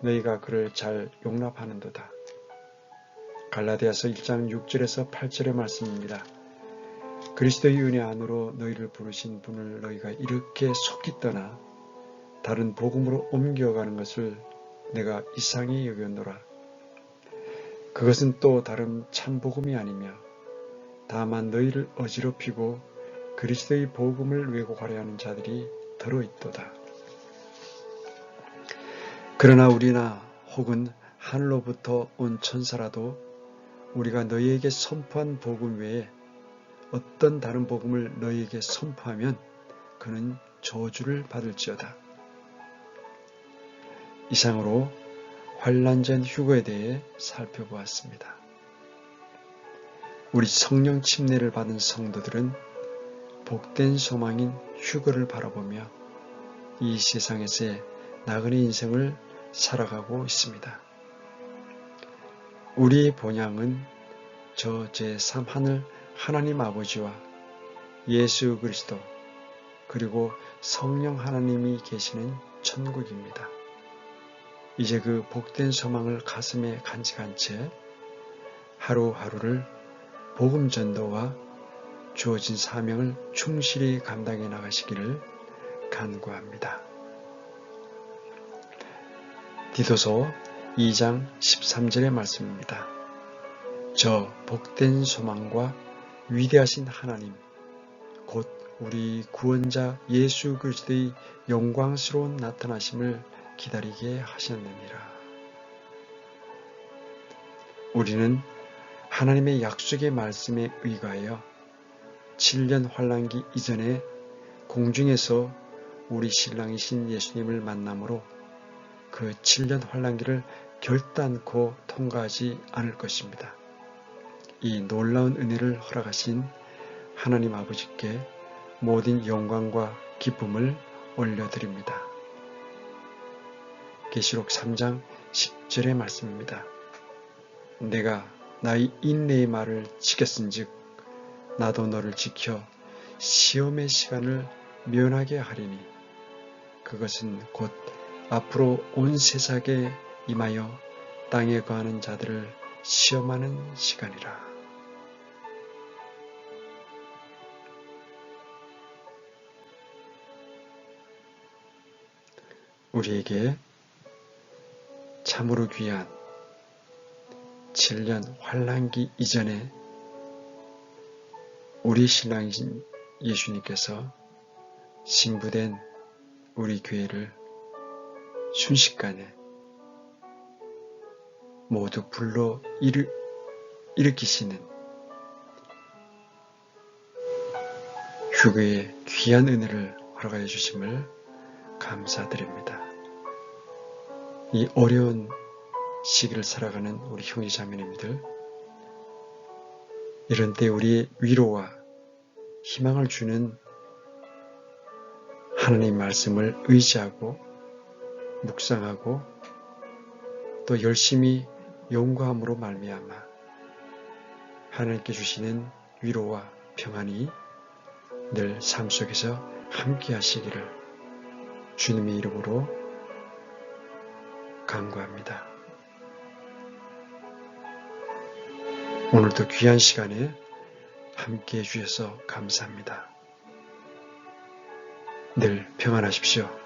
[SPEAKER 1] 너희가 그를 잘 용납하는도다. 갈라디아서 1장 6절에서 8절의 말씀입니다. 그리스도의 은혜 안으로 너희를 부르신 분을 너희가 이렇게 속히 떠나 다른 복음으로 옮겨가는 것을 내가 이상히 여겼노라. 그것은 또 다른 참 복음이 아니며 다만 너희를 어지럽히고 그리스도의 복음을 왜곡하려 하는 자들이 더러있도다. 그러나 우리나 혹은 하늘로부터 온 천사라도 우리가 너희에게 선포한 복음 외에 어떤 다른 복음을 너희에게 선포하면 그는 저주를 받을지어다. 이상으로 환난 전 휴거에 대해 살펴보았습니다. 우리 성령 침례를 받은 성도들은 복된 소망인 휴거를 바라보며 이 세상에서의 나그네 인생을 살아가고 있습니다. 우리의 본향은 저 제3 하늘 하나님 아버지와 예수 그리스도 그리고 성령 하나님이 계시는 천국입니다. 이제 그 복된 소망을 가슴에 간직한 채 하루하루를 복음 전도와 주어진 사명을 충실히 감당해 나가시기를 간구합니다. 디도서 2장 13절의 말씀입니다. 저 복된 소망과 위대하신 하나님 곧 우리 구원자 예수 그리스도의 영광스러운 나타나심을 기다리게 하셨느니라. 우리는 하나님의 약속의 말씀에 의거하여 7년 환란기 이전에 공중에서 우리 신랑이신 예수님을 만남으로 그 7년 환란기를 결단코 통과하지 않을 것입니다. 이 놀라운 은혜를 허락하신 하나님 아버지께 모든 영광과 기쁨을 올려드립니다. 계시록 3장 10절의 말씀입니다. 내가 나의 인내의 말을 지켰은즉 나도 너를 지켜 시험의 시간을 면하게 하리니 그것은 곧 앞으로 온 세상에 임하여 땅에 거하는 자들을 시험하는 시간이라. 우리에게 참으로 귀한 7년 환란기 이전에 우리 신랑이신 예수님께서 신부된 우리 교회를 순식간에 모두 불러 일으키시는 휴거의 귀한 은혜를 허락하여 주심을 감사드립니다. 이 어려운 시기를 살아가는 우리 형제자매님들, 이런 때 우리의 위로와 희망을 주는 하나님 말씀을 의지하고 묵상하고 또 열심히 용과함으로 말미암아 하나님께 주시는 위로와 평안이 늘 삶 속에서 함께 하시기를 주님의 이름으로 간구합니다. 오늘도 귀한 시간에 함께 해주셔서 감사합니다. 늘 평안하십시오.